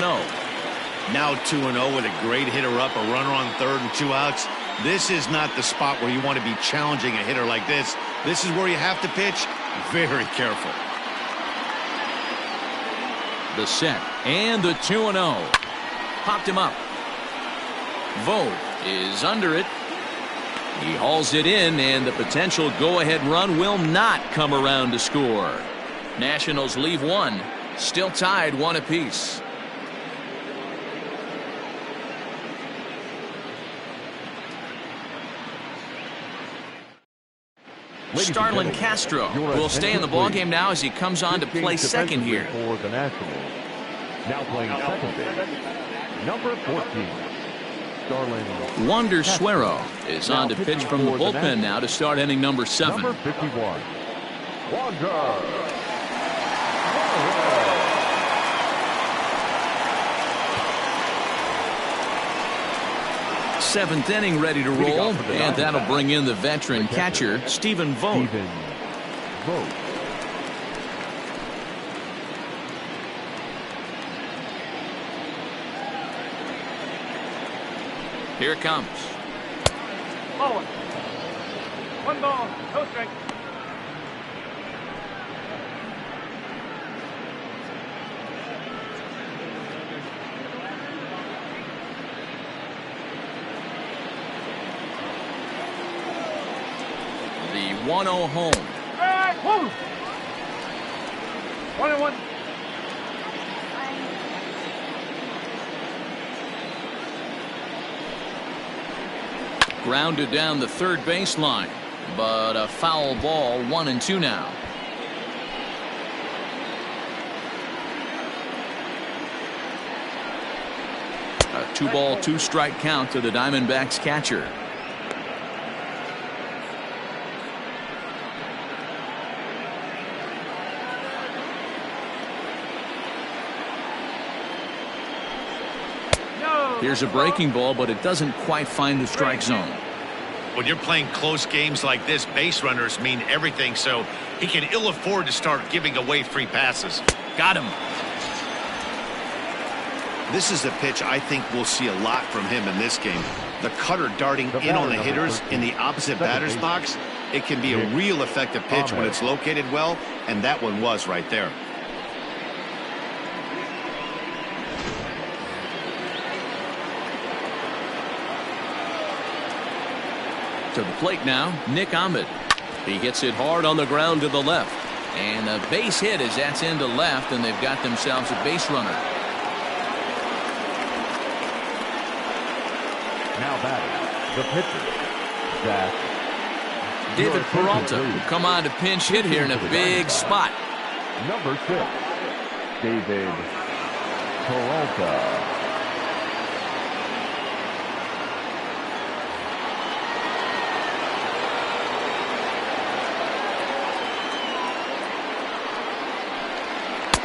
Now 2-0 with a great hitter up, a runner on third and 2 outs. This is not the spot where you want to be challenging a hitter like this. This is where you have to pitch very careful. The set and the 2-0. Popped him up. Vogt is under it. He hauls it in, and the potential go-ahead run will not come around to score. Nationals leave one, still tied 1 apiece. Starlin Castro will stay in the ballgame now as he comes on to play second here. For the Nationals. Now playing second base, number 14, Starlin. Wander Suero is on to pitch from the bullpen now to start inning number 7. Number 51, Wander. Seventh inning ready to roll, and that'll bring in the veteran catcher, Stephen Vogt. Here it comes. Ball. 1 ball, no strike. The 1-0 home. Right, 1-1. Grounded down the third baseline, but a foul ball, 1-2 now. A 2-ball, 2-strike count to the Diamondbacks catcher. Here's a breaking ball, but it doesn't quite find the strike zone. When you're playing close games like this, base runners mean everything, so he can ill afford to start giving away free passes. Got him. This is a pitch I think we'll see a lot from him in this game. The cutter darting in on the hitters in the opposite batter's box. It can be a real effective pitch when it's located well, and that one was right there. To the plate now, Nick Ahmed. He hits it hard on the ground to the left. And a base hit as that's into left, and they've got themselves a base runner. Now batting, the pitcher, Zach. David Peralta will come on to pinch hit here in a big spot. Number 6, David Peralta.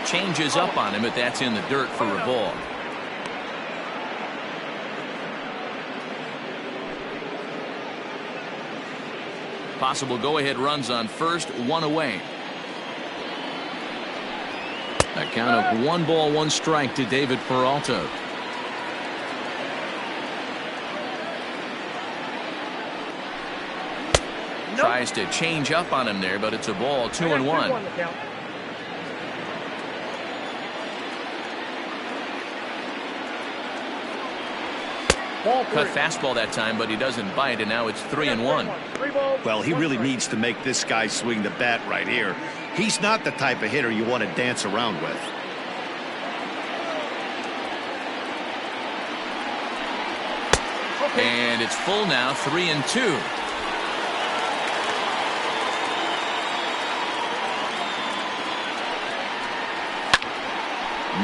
Changes up on him, but that's in the dirt for a ball. Possible go-ahead runs on first, 1 away. A count of 1 ball, 1 strike to David Peralta. Tries to change up on him there, but it's a ball, 2-1. Cut fastball that time, but he doesn't bite, and now it's 3-1. Well, he really needs to make this guy swing the bat right here. He's not the type of hitter you want to dance around with. And it's full now, 3-2.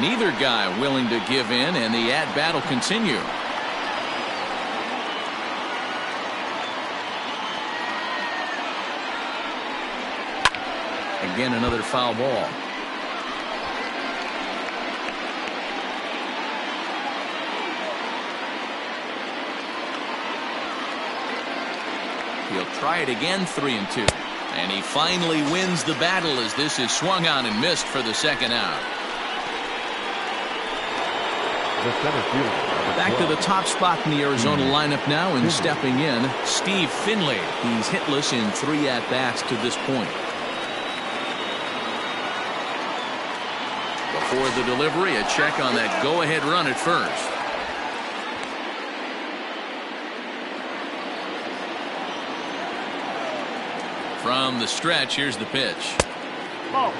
Neither guy willing to give in, and the at-bat will continue. Again, another foul ball. He'll try it again, 3-2. And he finally wins the battle as this is swung on and missed for the second out. Back to the top spot in the Arizona lineup now, and stepping in, Steve Finley. He's hitless in 3 at-bats to this point. Before the delivery, a check on that go-ahead run at first. From the stretch, here's the pitch. Ball.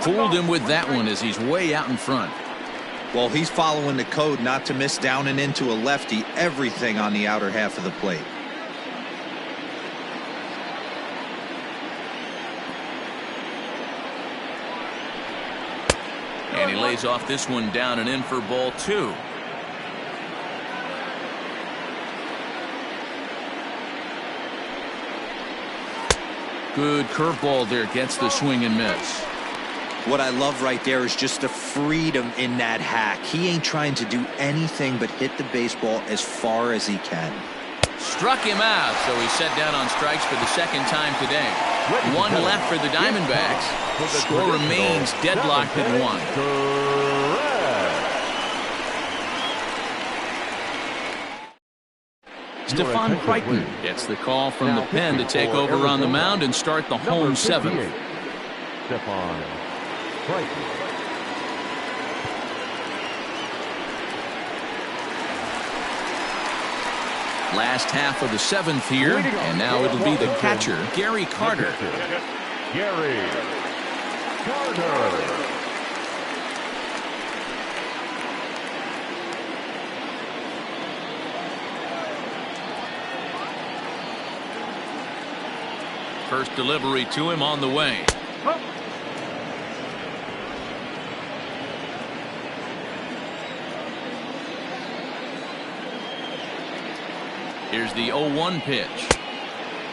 Fooled him with that one as he's way out in front. Well, he's following the code not to miss down and into a lefty. Everything on the outer half of the plate. And he lays off this one down and in for ball 2. Good curveball there, gets the swing and miss. What I love right there is just the freedom in that hack. He ain't trying to do anything but hit the baseball as far as he can. Struck him out, so he's set down on strikes for the second time today. One left for the Diamondbacks. Score remains deadlocked at 1. Stephon Crichton gets the call from the pen to take over on the mound and start the home 7th. Stephon Crichton. Last half of the 7th here, and now it'll be the catcher, Gary Carter. Gary Carter. First delivery to him on the way. Here's the 0-1 pitch.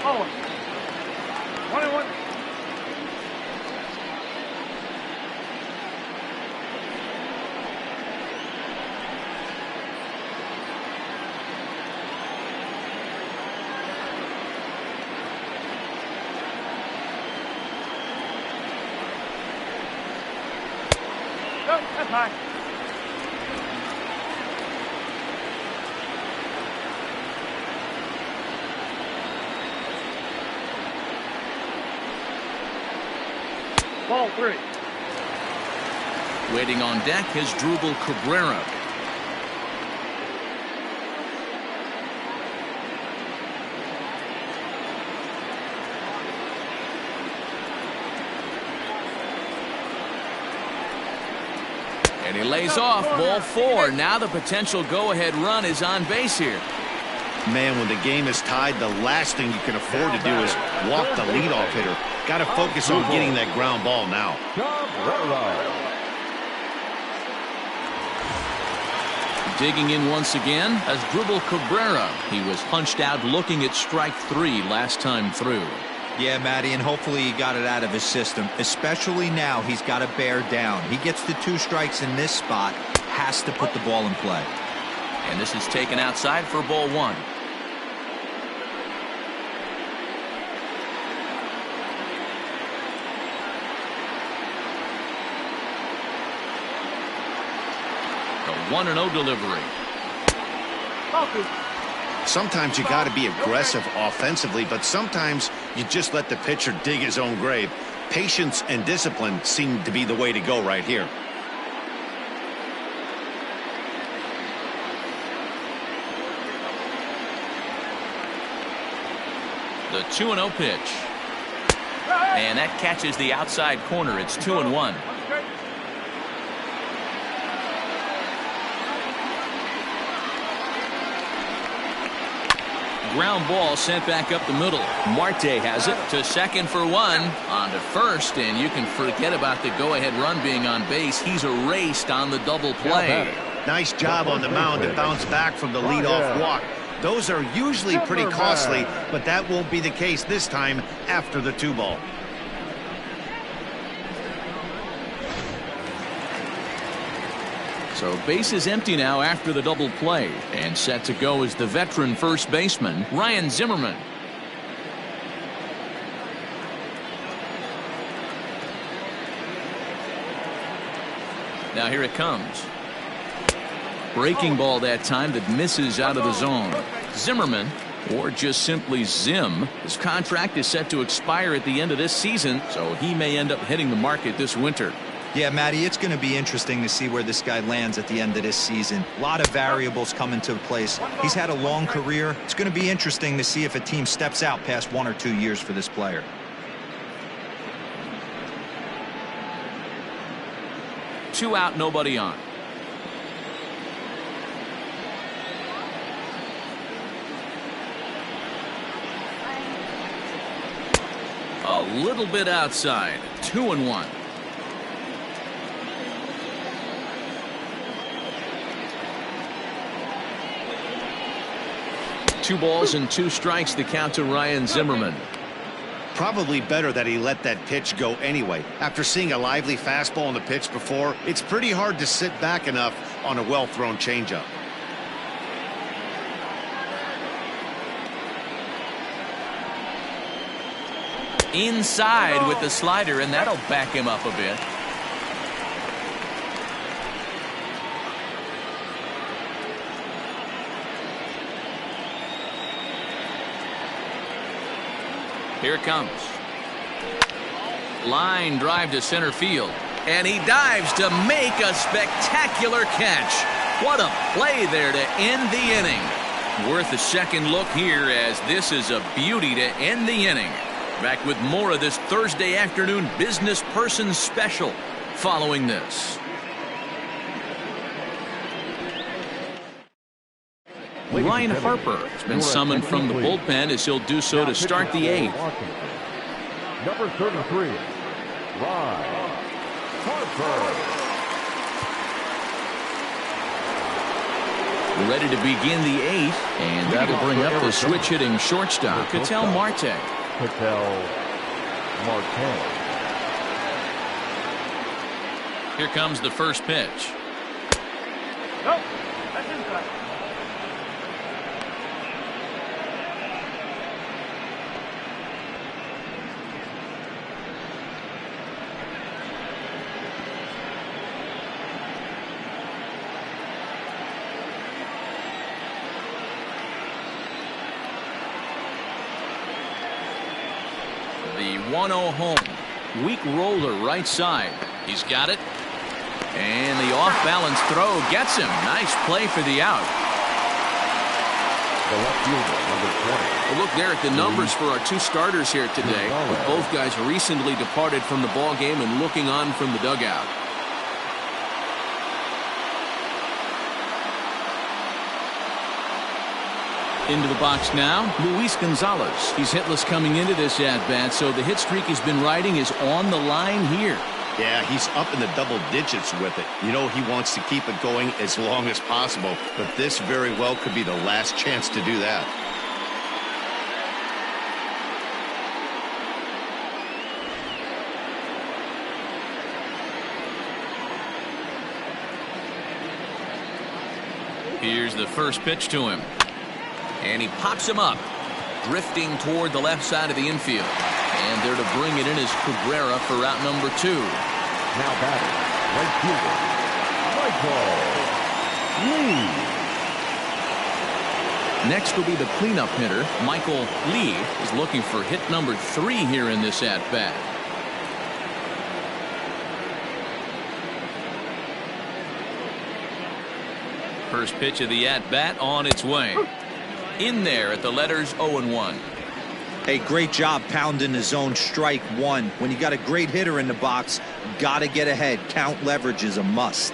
1-1. That's high. Ball 3. Waiting on deck is Drupal Cabrera. And he lays off, ball 4. Now the potential go-ahead run is on base here. Man, when the game is tied, the last thing you can afford to do is walk the leadoff hitter. Got to focus on getting that ground ball now. Digging in once again as Drupal Cabrera. He was punched out looking at strike 3 last time through. Yeah, Matty, and hopefully he got it out of his system. Especially now, he's got to bear down. He gets the 2 strikes in this spot, has to put the ball in play. And this is taken outside for ball 1. The 1-0 delivery. Sometimes you got to be aggressive offensively, but sometimes you just let the pitcher dig his own grave. Patience and discipline seem to be the way to go right here. The 2-0 pitch. And that catches the outside corner. It's 2-1. Ground ball sent back up the middle. Marte has it to second for 1. On to first, and you can forget about the go-ahead run being on base. He's erased on the double play. Nice job on the mound to bounce back from the leadoff walk. Those are usually pretty costly, but that won't be the case this time after the 2-ball. So base is empty now after the double play, and set to go is the veteran first baseman, Ryan Zimmerman. Now here it comes. Breaking ball that time that misses out of the zone. Zimmerman, or just simply Zim, his contract is set to expire at the end of this season, so he may end up hitting the market this winter. Yeah, Matty, it's going to be interesting to see where this guy lands at the end of this season. A lot of variables come into place. He's had a long career. It's going to be interesting to see if a team steps out past 1 or 2 years for this player. 2 out, nobody on. A little bit outside. 2-1. 2 balls and 2 strikes, the count to Ryan Zimmerman. Probably better that he let that pitch go anyway. After seeing a lively fastball on the pitch before, it's pretty hard to sit back enough on a well-thrown changeup. Inside with the slider, and that'll back him up a bit. Here it comes. Line drive to center field. And he dives to make a spectacular catch. What a play there to end the inning. Worth a second look here, as this is a beauty to end the inning. Back with more of this Thursday afternoon business person special following this. Ryan Harper has been summoned from the bullpen, as he'll do so to start the 8th. Number 33, Ryan Harper. Ready to begin the 8th, and that'll bring up the switch-hitting shortstop, Ketel Marte. Here comes the first pitch. Nope, that's inside. The 1-0 home. Weak roller right side. He's got it. And the off-balance throw gets him. Nice play for the out. The left fielder, number 20. We'll look there at the numbers for our 2 starters here today, with both guys recently departed from the ball game and looking on from the dugout. Into the box now, Luis Gonzalez. He's hitless coming into this at-bat, so the hit streak he's been riding is on the line here. Yeah, he's up in the double digits with it. You know, he wants to keep it going as long as possible, but this very well could be the last chance to do that. Here's the first pitch to him. And he pops him up, drifting toward the left side of the infield. And there to bring it in is Cabrera for route number 2. Now batting, right fielder, Michael Lee. Next will be the cleanup hitter. Michael Lee is looking for hit number 3 here in this at-bat. First pitch of the at-bat on its way. In there at the letters 0-1. Hey, great job pounding the zone, strike 1. When you got a great hitter in the box, got to get ahead. Count leverage is a must.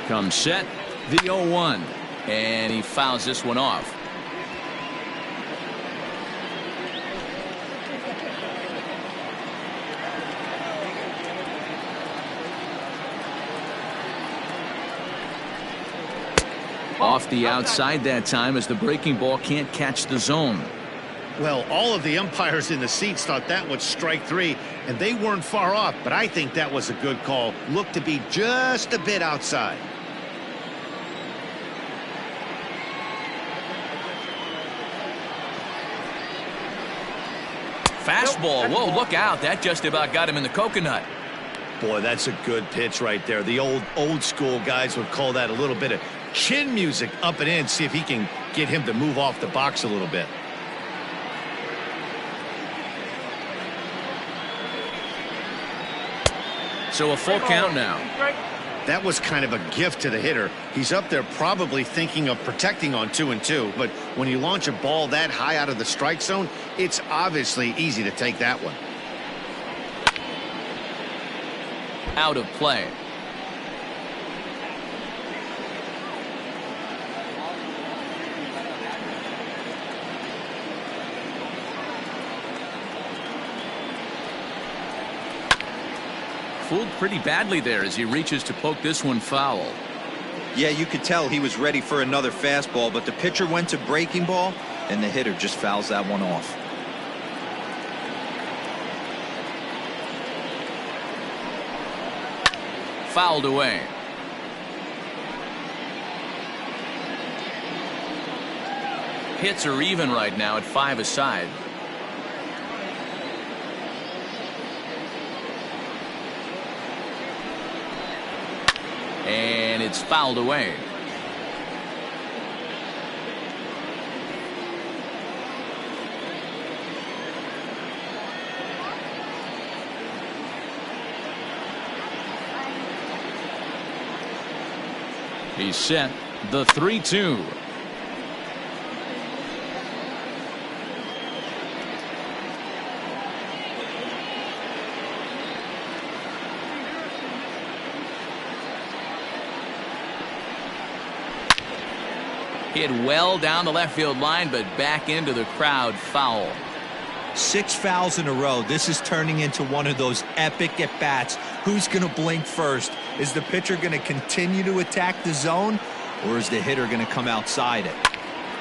Comes set, the 0-1. And he fouls this one off. Off the outside that time, as the breaking ball can't catch the zone. Well, all of the umpires in the seats thought that was strike 3, and they weren't far off, but I think that was a good call. Looked to be just a bit outside. Fastball. Whoa, look out. That just about got him in the coconut. Boy, that's a good pitch right there. The old school guys would call that a little bit of chin music up and in. See if he can get him to move off the box a little bit. So a full count now. That was kind of a gift to the hitter. He's up there probably thinking of protecting on 2-2, but when you launch a ball that high out of the strike zone, it's obviously easy to take that one. Out of play. Fooled pretty badly there as he reaches to poke this one foul. Yeah, you could tell he was ready for another fastball, but the pitcher went to breaking ball, and the hitter just fouls that one off. Fouled away. Hits are even right now at 5 aside. And it's fouled away. He's set. The 3-2. Hit well down the left field line, but back into the crowd. Foul. 6 fouls in a row. This is turning into one of those epic at-bats. Who's going to blink first? Is the pitcher going to continue to attack the zone, or is the hitter going to come outside it?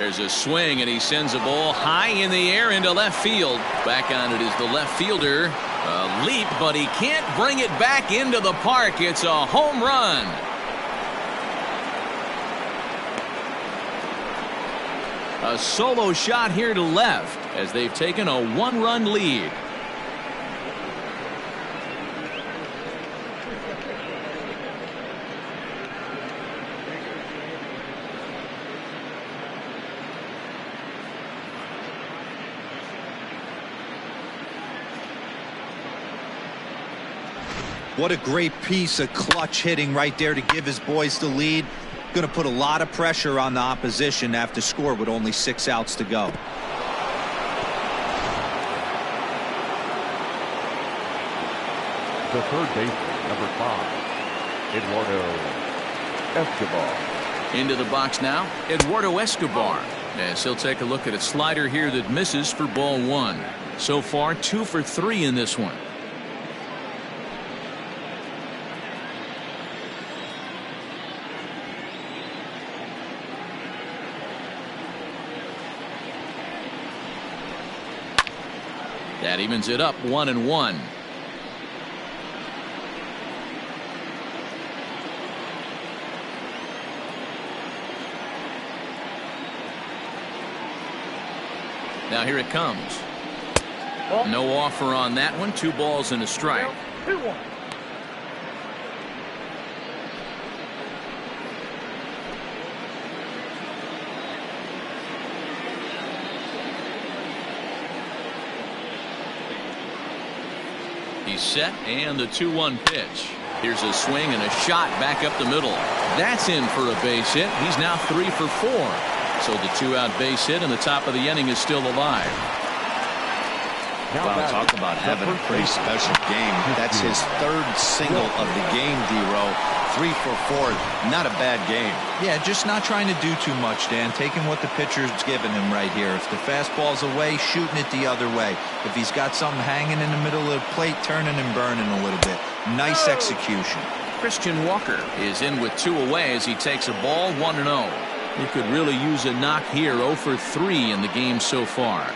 There's a swing, and he sends a ball high in the air into left field. Back on it is the left fielder. A leap, but he can't bring it back into the park. It's a home run. A solo shot here to left as they've taken a 1-run lead. What a great piece of clutch hitting right there to give his boys the lead. Going to put a lot of pressure on the opposition to have to score with only 6 outs to go. The third baseman, number 5, Eduardo Escobar. Into the box now, Eduardo Escobar. As he'll take a look at a slider here that misses for ball 1. So far, 2 for 3 in this one. That evens it up 1-1. Now here it comes. No offer on that one. 2 balls and a strike. 2-1. He's set, and the 2-1 pitch. Here's a swing and a shot back up the middle. That's in for a base hit. He's now 3 for 4. So the 2-out base hit in the top of the inning is still alive. Wow, talk about having a pretty special game. That's his 3rd single of the game, D-Row. 3 for 4. Not a bad game. Yeah, just not trying to do too much, Dan. Taking what the pitcher's giving him right here. If the fastball's away, shooting it the other way. If he's got something hanging in the middle of the plate, turning and burning a little bit. Nice execution. Christian Walker is in with 2 away as he takes a ball 1-0. He could really use a knock here. 0 for 3 in the game so far.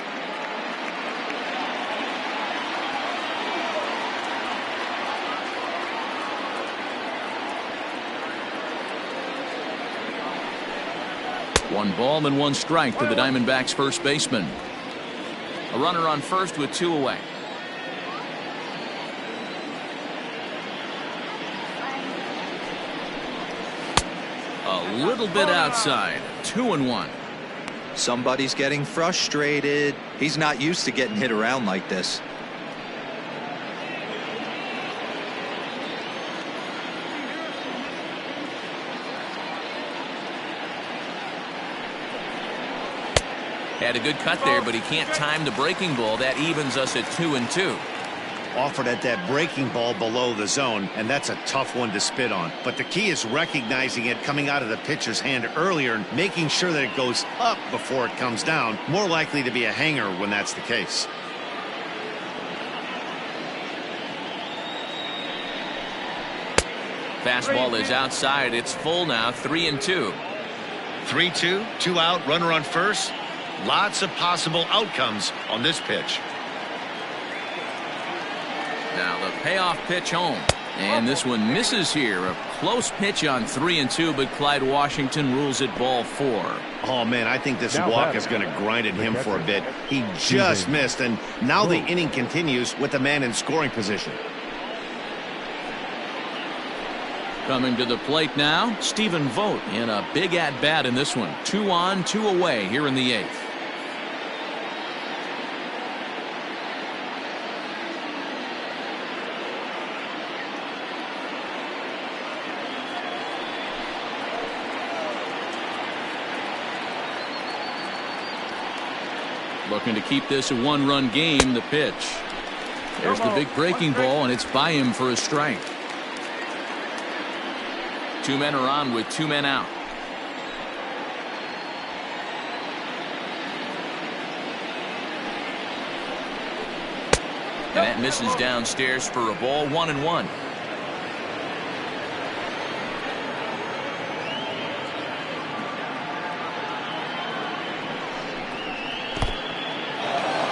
One ball and 1 strike to the Diamondbacks first baseman. A runner on first with 2 away. A little bit outside. 2-1. Somebody's getting frustrated. He's not used to getting hit around like this. Had a good cut there, but he can't time the breaking ball. That evens us at 2-2. Offered at that breaking ball below the zone, and that's a tough one to spit on. But the key is recognizing it coming out of the pitcher's hand earlier and making sure that it goes up before it comes down. More likely to be a hanger when that's the case. Fastball is outside. It's full now, 3-2. 3-2, 2 out, runner on first. Lots of possible outcomes on this pitch. Now the payoff pitch home. And this one misses here. A close pitch on 3-2, but Clyde Washington rules it ball 4. Oh, man, I think this walk is going to grind at him for a bit. He just missed, and now the inning continues with the man in scoring position. Coming to the plate now, Stephen Vogt in a big at-bat in this one. 2 on, 2 away here in the 8th. Looking to keep this a 1-run game. The pitch. There's the big breaking ball, and it's by him for a strike. 2 men are on with 2 men out. And that misses downstairs for a ball. 1-1.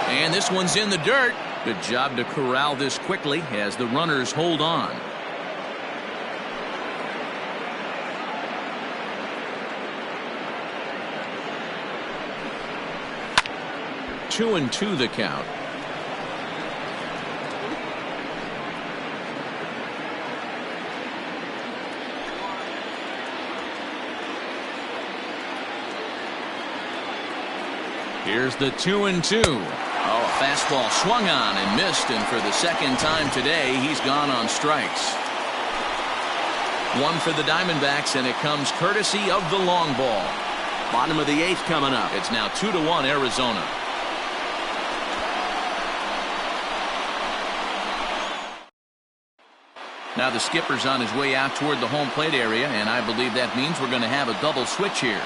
And this one's in the dirt. Good job to corral this quickly as the runners hold on. Two and 2 the count. Here's the 2-2. Oh, a fastball swung on and missed, and for the second time today, he's gone on strikes. 1 for the Diamondbacks, and it comes courtesy of the long ball. Bottom of the 8th coming up. It's now 2-1 Arizona. Now the skipper's on his way out toward the home plate area, and I believe that means we're going to have a double switch here.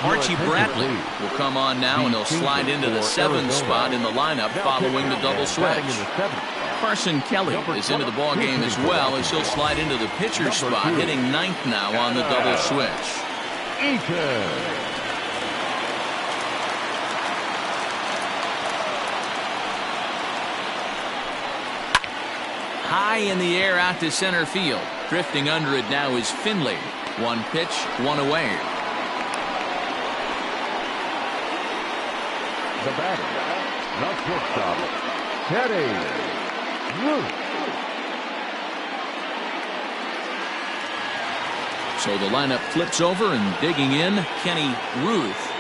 Archie Bradley will come on now, and he'll slide into the 7th spot in the lineup following the double switch. Carson Kelly is into the ballgame as well, as he'll slide into the pitcher spot, hitting 9th now on the double switch. High in the air out to center field. Drifting under it now is Finley. 1 pitch, 1 away. The batter, the shortstop, Kenny Ruth. So the lineup flips over, and digging in, Kenny Ruth.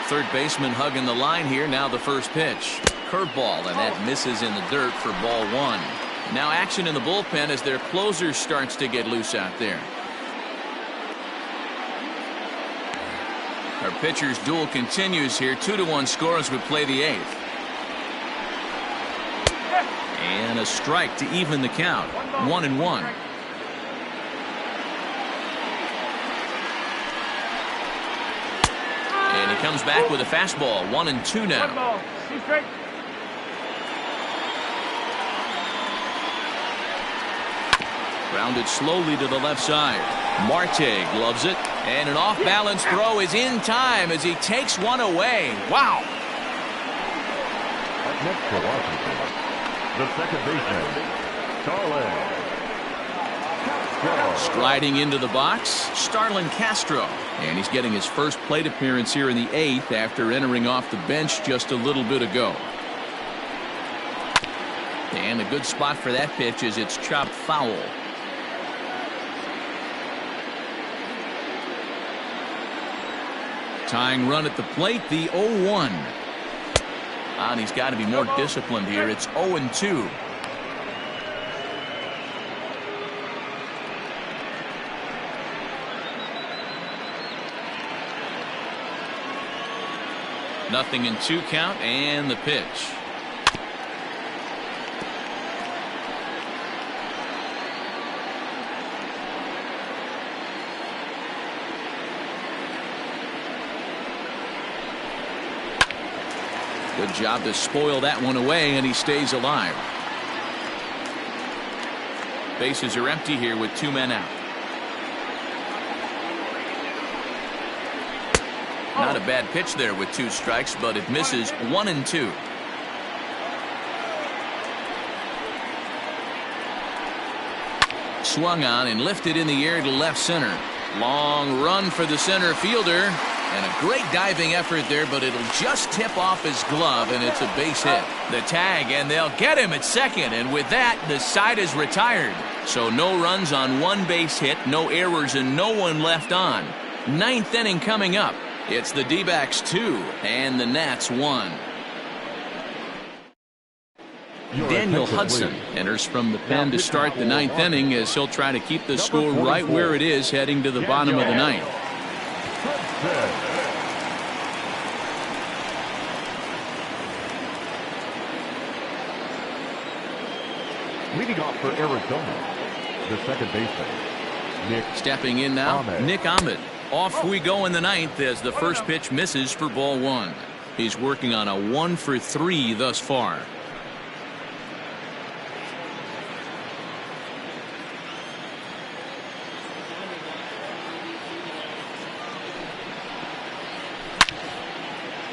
Third baseman hugging the line here. Now the first pitch. Curveball, and that misses in the dirt for ball 1. Now action in the bullpen as their closer starts to get loose out there. Our pitcher's duel continues here. 2-1 score as we play the 8th. And a strike to even the count. 1-1. And he comes back with a fastball. 1-2 now. Grounded slowly to the left side. Marte gloves it, and an off-balance throw is in time as he takes one away. Wow. Up next for Washington, the second baseman, Starlin. Striding into the box, Starlin Castro. And he's getting his first plate appearance here in the 8th after entering off the bench just a little bit ago. And a good spot for that pitch as it's chopped foul. Tying run at the plate, the 0-1. And he's got to be more disciplined here. It's 0-2. 0-2 count and the pitch. Good job to spoil that one away, and he stays alive. Bases are empty here with 2 men out. Not a bad pitch there with 2 strikes, but it misses 1-2. Swung on and lifted in the air to left center. Long run for the center fielder. And a great diving effort there, but it'll just tip off his glove, and it's a base hit. The tag, and they'll get him at second, and with that, the side is retired. So no runs on 1 base hit, no errors, and no one left on. 9th inning coming up. It's the D-backs 2 and the Nats 1. Daniel Hudson enters from the pen to start the 9th inning as he'll try to keep the score right where it is heading to the bottom of the 9th. Leading off for Arizona, the second baseman, Nick. Stepping in now, Ahmed. Nick Ahmed. Off we go in the 9th as the first pitch misses for ball 1. He's working on a 1-for-3 thus far.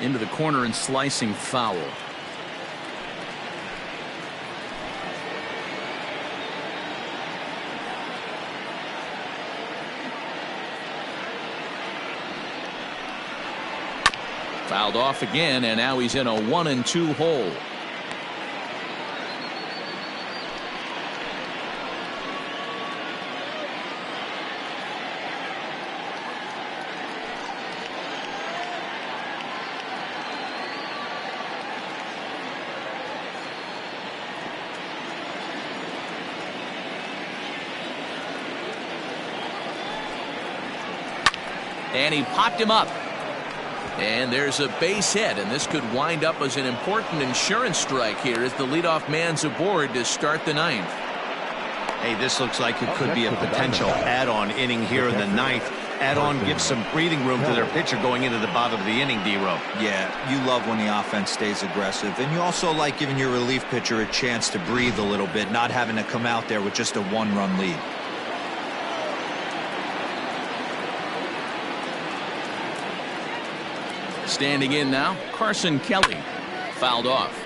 Into the corner and slicing foul. Fouled off again, and now he's in a 1-2 hole. And he popped him up. And there's a base hit, and this could wind up as an important insurance strike here as the leadoff man's aboard to start the 9th. Hey, this looks like it could be a potential add-on inning here in the 9th. Add-on gives some breathing room to their pitcher going into the bottom of the inning, D-Row. Yeah, you love when the offense stays aggressive, and you also like giving your relief pitcher a chance to breathe a little bit, not having to come out there with just a 1-run lead. Standing in now, Carson Kelly. Fouled off.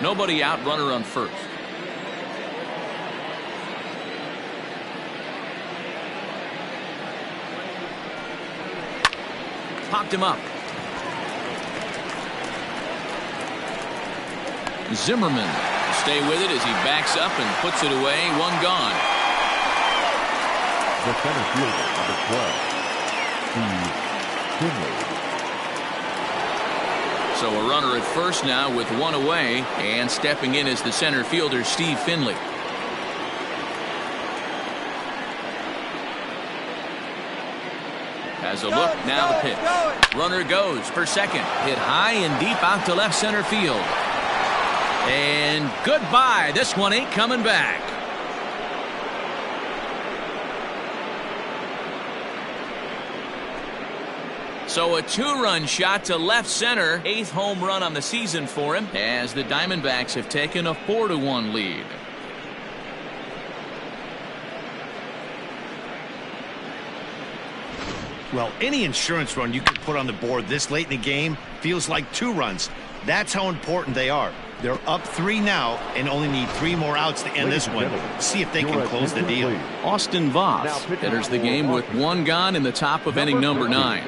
Nobody out, runner on first. Popped him up. Zimmerman will stay with it as he backs up and puts it away. 1 gone. The center fielder, number 12, Steve Finley. So a runner at first now with 1 away, and stepping in is the center fielder, Steve Finley. Has a look, now the pitch. Runner goes for second. Hit high and deep out to left center field. And goodbye. This one ain't coming back. So a 2-run shot to left center. 8th home run on the season for him as the Diamondbacks have taken a 4-1 lead. Well, any insurance run you could put on the board this late in the game feels like 2 runs. That's how important they are. They're up 3 now and only need 3 more outs to end this one. See if they can close the deal. Austin Voss enters the game with 1 gone in the top of inning number 9.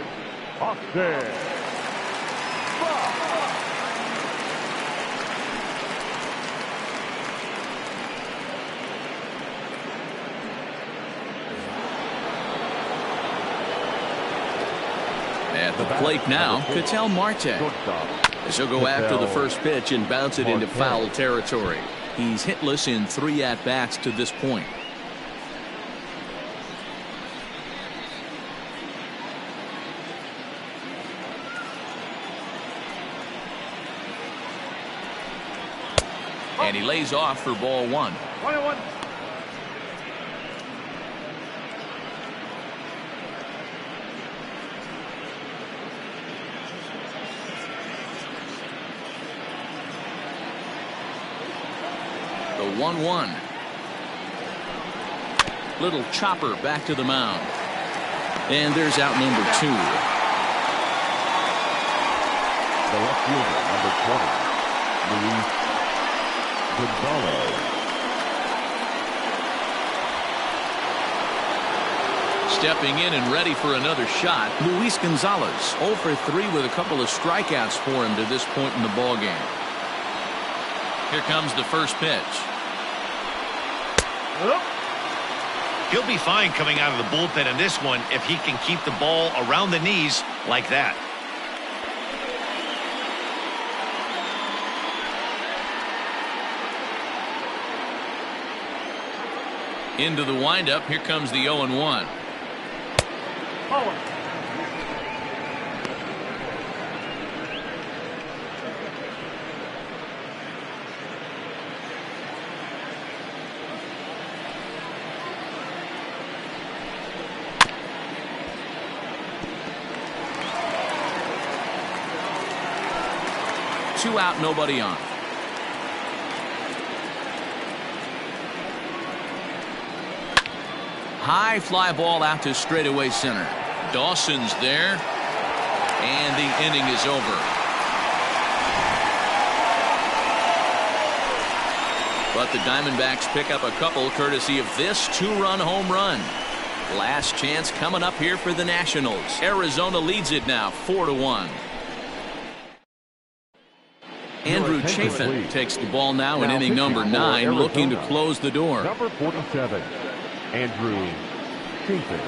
At the plate now, Ketel Marte. As he'll go after the first pitch and bounce it into foul territory. He's hitless in 3 at-bats to this point. And he lays off for ball 1. 1-1. The 1-1. Little chopper back to the mound. And there's out number 2. The left fielder, number 20, Luis Gonzalez. Stepping in and ready for another shot, Luis Gonzalez 0 for 3 with a couple of strikeouts for him to this point in the ball game. Here comes the first pitch. He'll be fine coming out of the bullpen in this one if he can keep the ball around the knees like that. Into the windup. Here comes the 0-1. Forward. Two out, nobody on. High fly ball out to straightaway center. Dawson's there, and the inning is over. But the Diamondbacks pick up a couple courtesy of this 2-run home run. Last chance coming up here for the Nationals. Arizona leads it now 4-1. Andrew Chafin takes the ball now in inning number 9, looking to close the door. Number 47, Andrew Chafin.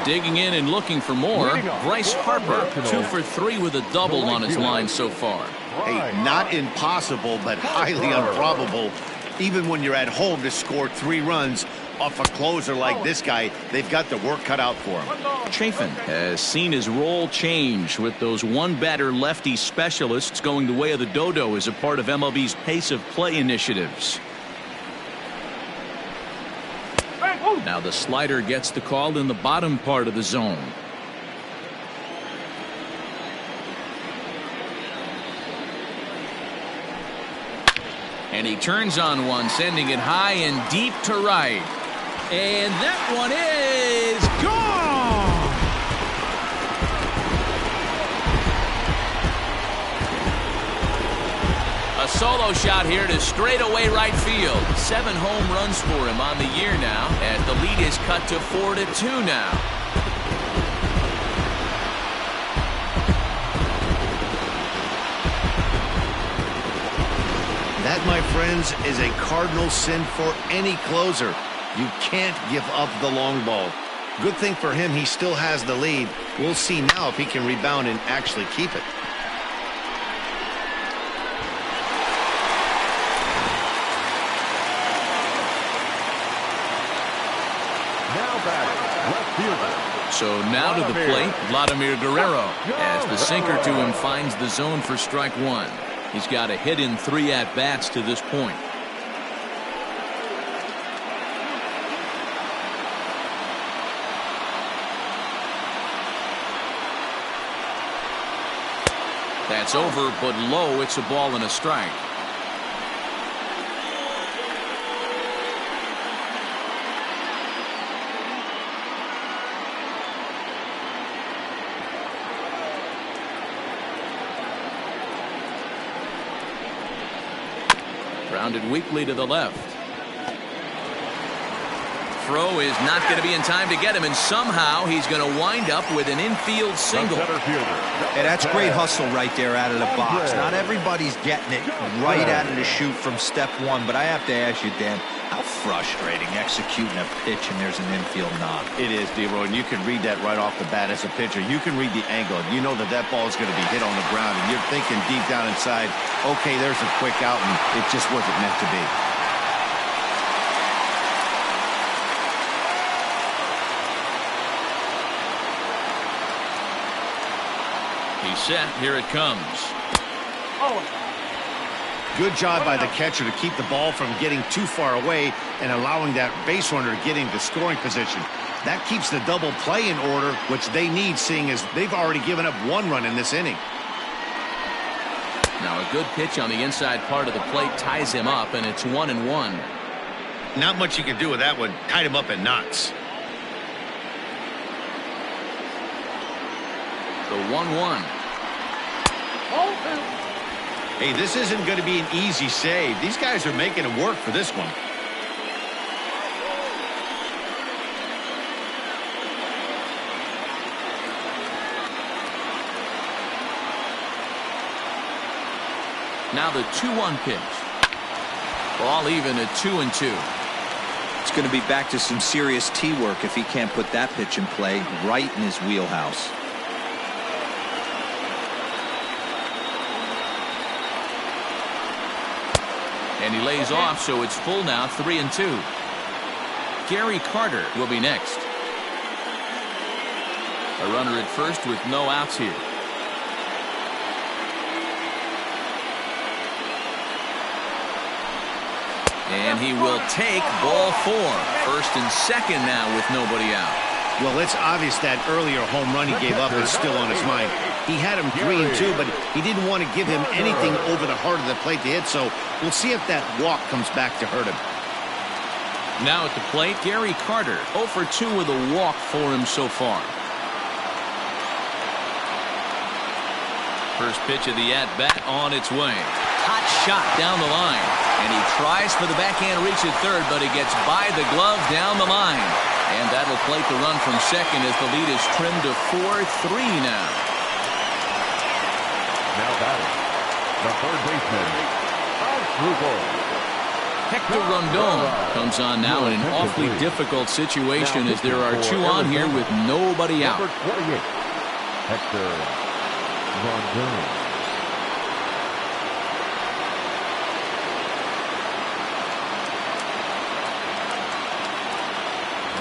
Digging in and looking for more, Bryce Harper 2 for 3 with a double on his line so far. Hey, not impossible, but highly improbable. Even when you're at home to score 3 runs off a closer like this guy, they've got the work cut out for him. Chafin has seen his role change with those one-batter lefty specialists going the way of the dodo as a part of MLB's pace of play initiatives. Now the slider gets the call in the bottom part of the zone. And he turns on one, sending it high and deep to right. And that one is gone! A solo shot here to straightaway right field. 7 home runs for him on the year now, as the lead is cut to 4-2 now. That, my friends, is a cardinal sin for any closer. You can't give up the long ball. Good thing for him, he still has the lead. We'll see now if he can rebound and actually keep it. So now to the plate, Vladimir Guerrero, as the sinker to him finds the zone for strike 1. He's got a hit in 3 at-bats to this point. That's over, but low. It's a ball and a strike. Grounded weakly to the left. Throw is not going to be in time to get him, and somehow he's going to wind up with an infield single. Hey, that's great hustle right there out of the box. Not everybody's getting it right out of the chute from step 1, but I have to ask you, Dan, How frustrating executing a pitch and there's an infield knock. It is, D-Roy, and you can read that right off the bat as a pitcher. You can read the angle. You know that that ball is going to be hit on the ground, and you're thinking deep down inside, okay, there's a quick out, and it just wasn't meant to be. He's set. Here it comes. Good job by the catcher to keep the ball from getting too far away and allowing that base runner to get into scoring position. That keeps the double play in order, which they need, seeing as they've already given up 1 run in this inning. Now a good pitch on the inside part of the plate ties him up, and it's 1-1. Not much you can do with that one. Tied him up in knots. The 1-1. Hey, this isn't going to be an easy save. These guys are making it work for this one. Now the 2-1 pitch. Ball even at 2-2. It's going to be back to some serious tee work if he can't put that pitch in play right in his wheelhouse. And he lays off, so it's full now, 3-2. Gary Carter will be next. A runner at first with no outs here. And he will take ball 4. First and second now with nobody out. Well, it's obvious that earlier home run he gave up is still on his mind. He had him 3-2, but he didn't want to give him anything over the heart of the plate to hit, so we'll see if that walk comes back to hurt him. Now at the plate, Gary Carter, 0 for 2 with a walk for him so far. First pitch of the at-bat on its way. Hot shot down the line. And he tries for the backhand reach at third, but he gets by the glove down the line. And that'll plate the run from second as the lead is trimmed to 4-3 now. Now batting, the third baseman, Hector Rondon comes on now in an awfully difficult situation as there are 2 on here with nobody out. Number 28, Hector Rondon.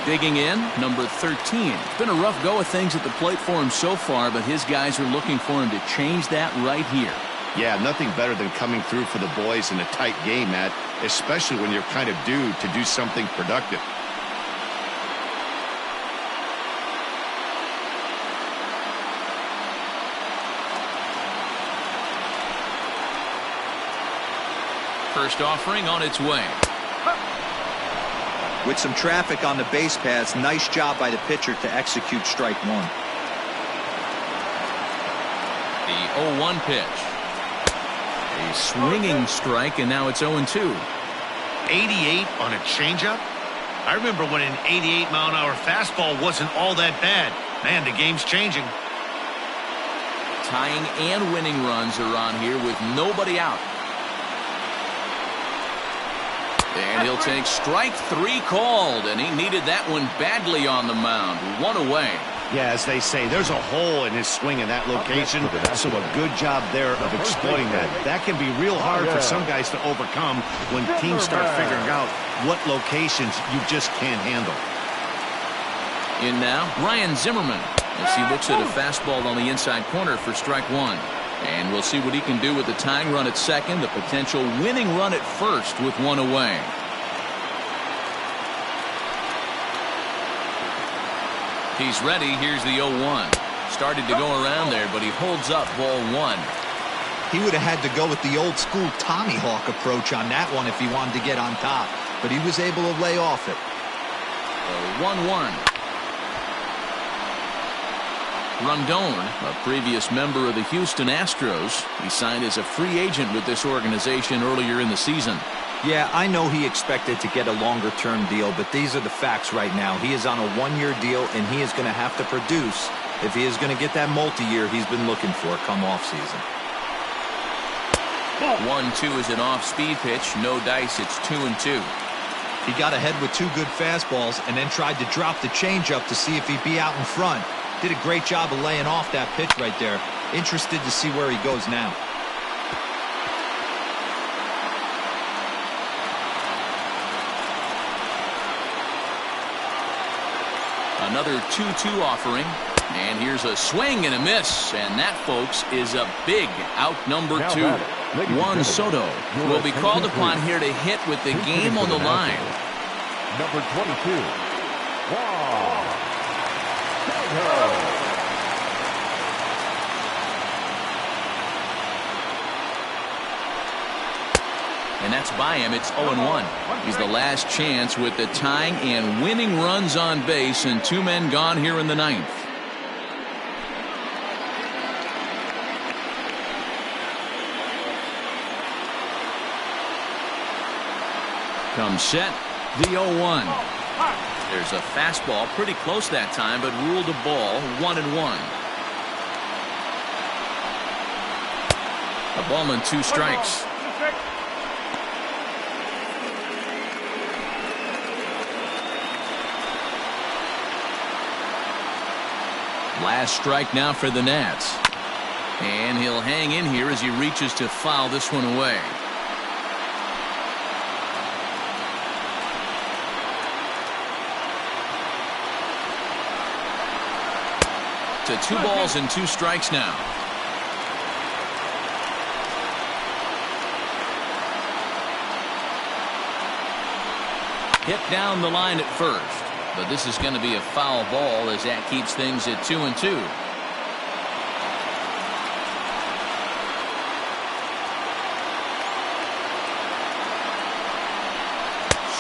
Digging in, number 13. It's been a rough go of things at the plate for him so far, but his guys are looking for him to change that right here. Yeah, nothing better than coming through for the boys in a tight game, Matt, especially when you're kind of due to do something productive. First offering on its way. With some traffic on the base paths, nice job by the pitcher to execute strike 1. The 0-1 pitch. A swinging strike, and now it's 0-2. 88 on a changeup? I remember when an 88-mile-an-hour fastball wasn't all that bad. Man, the game's changing. Tying and winning runs are on here with nobody out. And he'll take strike 3 called, and he needed that one badly on the mound. 1 away. Yeah, as they say, there's a hole in his swing in that location, so a good job there of exploiting that. That can be real hard for some guys to overcome when teams start figuring out what locations you just can't handle. In now, Ryan Zimmerman, as he looks at a fastball on the inside corner for strike 1. And we'll see what he can do with the tying run at second, the potential winning run at first with 1 away. He's ready. Here's the 0-1. Started to go around there, but he holds up ball 1. He would have had to go with the old school Tommy Hawk approach on that one if he wanted to get on top, but he was able to lay off it. 1-1. Rondon, a previous member of the Houston Astros, he signed as a free agent with this organization earlier in the season. Yeah, I know he expected to get a longer-term deal, but these are the facts right now. He is on a 1-year deal, and he is going to have to produce if he is going to get that multi-year he's been looking for come off-season. 1-2 is an off-speed pitch. No dice. It's 2-2. He got ahead with 2 good fastballs and then tried to drop the changeup to see if he'd be out in front. Did a great job of laying off that pitch right there. Interested to see where he goes now. Another 2-2 offering. And here's a swing and a miss. And that, folks, is a big out number 2. Juan Soto will be called upon here to hit with the game on the line. Number 22, Juan Soto. And that's by him. It's 0-1. He's the last chance with the tying and winning runs on base and 2 men gone here in the 9th. Comes set, the 0-1. There's a fastball pretty close that time, but ruled a ball, 1-1. A ball and 2 strikes. Last strike now for the Nats. And he'll hang in here as he reaches to foul this one away. To 2 balls and 2 strikes now. Hit down the line at first. But this is going to be a foul ball as that keeps things at 2-2.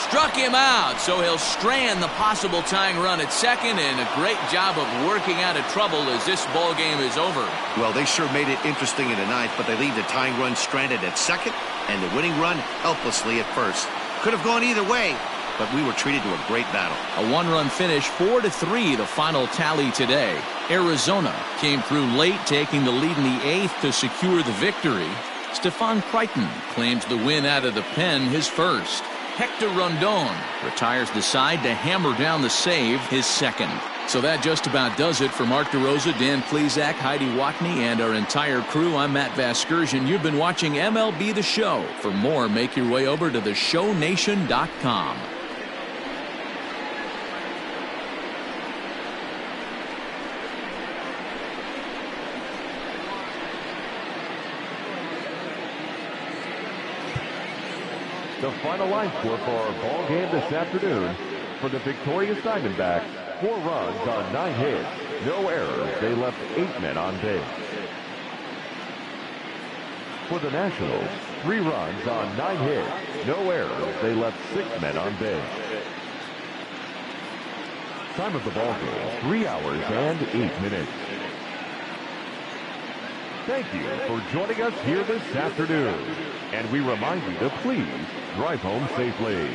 Struck him out, so he'll strand the possible tying run at second, and a great job of working out of trouble as this ball game is over. Well, they sure made it interesting in the 9th, but they leave the tying run stranded at second and the winning run helplessly at first. Could have gone either way, but we were treated to a great battle. A 1-run finish, 4-3, the final tally today. Arizona came through late, taking the lead in the 8th to secure the victory. Stephon Crichton claims the win out of the pen, his first. Hector Rondon retires the side to hammer down the save, his second. So that just about does it for Mark DeRosa, Dan Plesac, Heidi Watney, and our entire crew. I'm Matt Vasgersian. You've been watching MLB The Show. For more, make your way over to theshownation.com. The final line score for our ball game this afternoon: for the victorious Diamondbacks, 4 runs on 9 hits, no errors. They left 8 men on base. For the Nationals, 3 runs on 9 hits, no errors. They left 6 men on base. Time of the ball game, 3 hours and 8 minutes. Thank you for joining us here this afternoon. And we remind you to please drive home safely.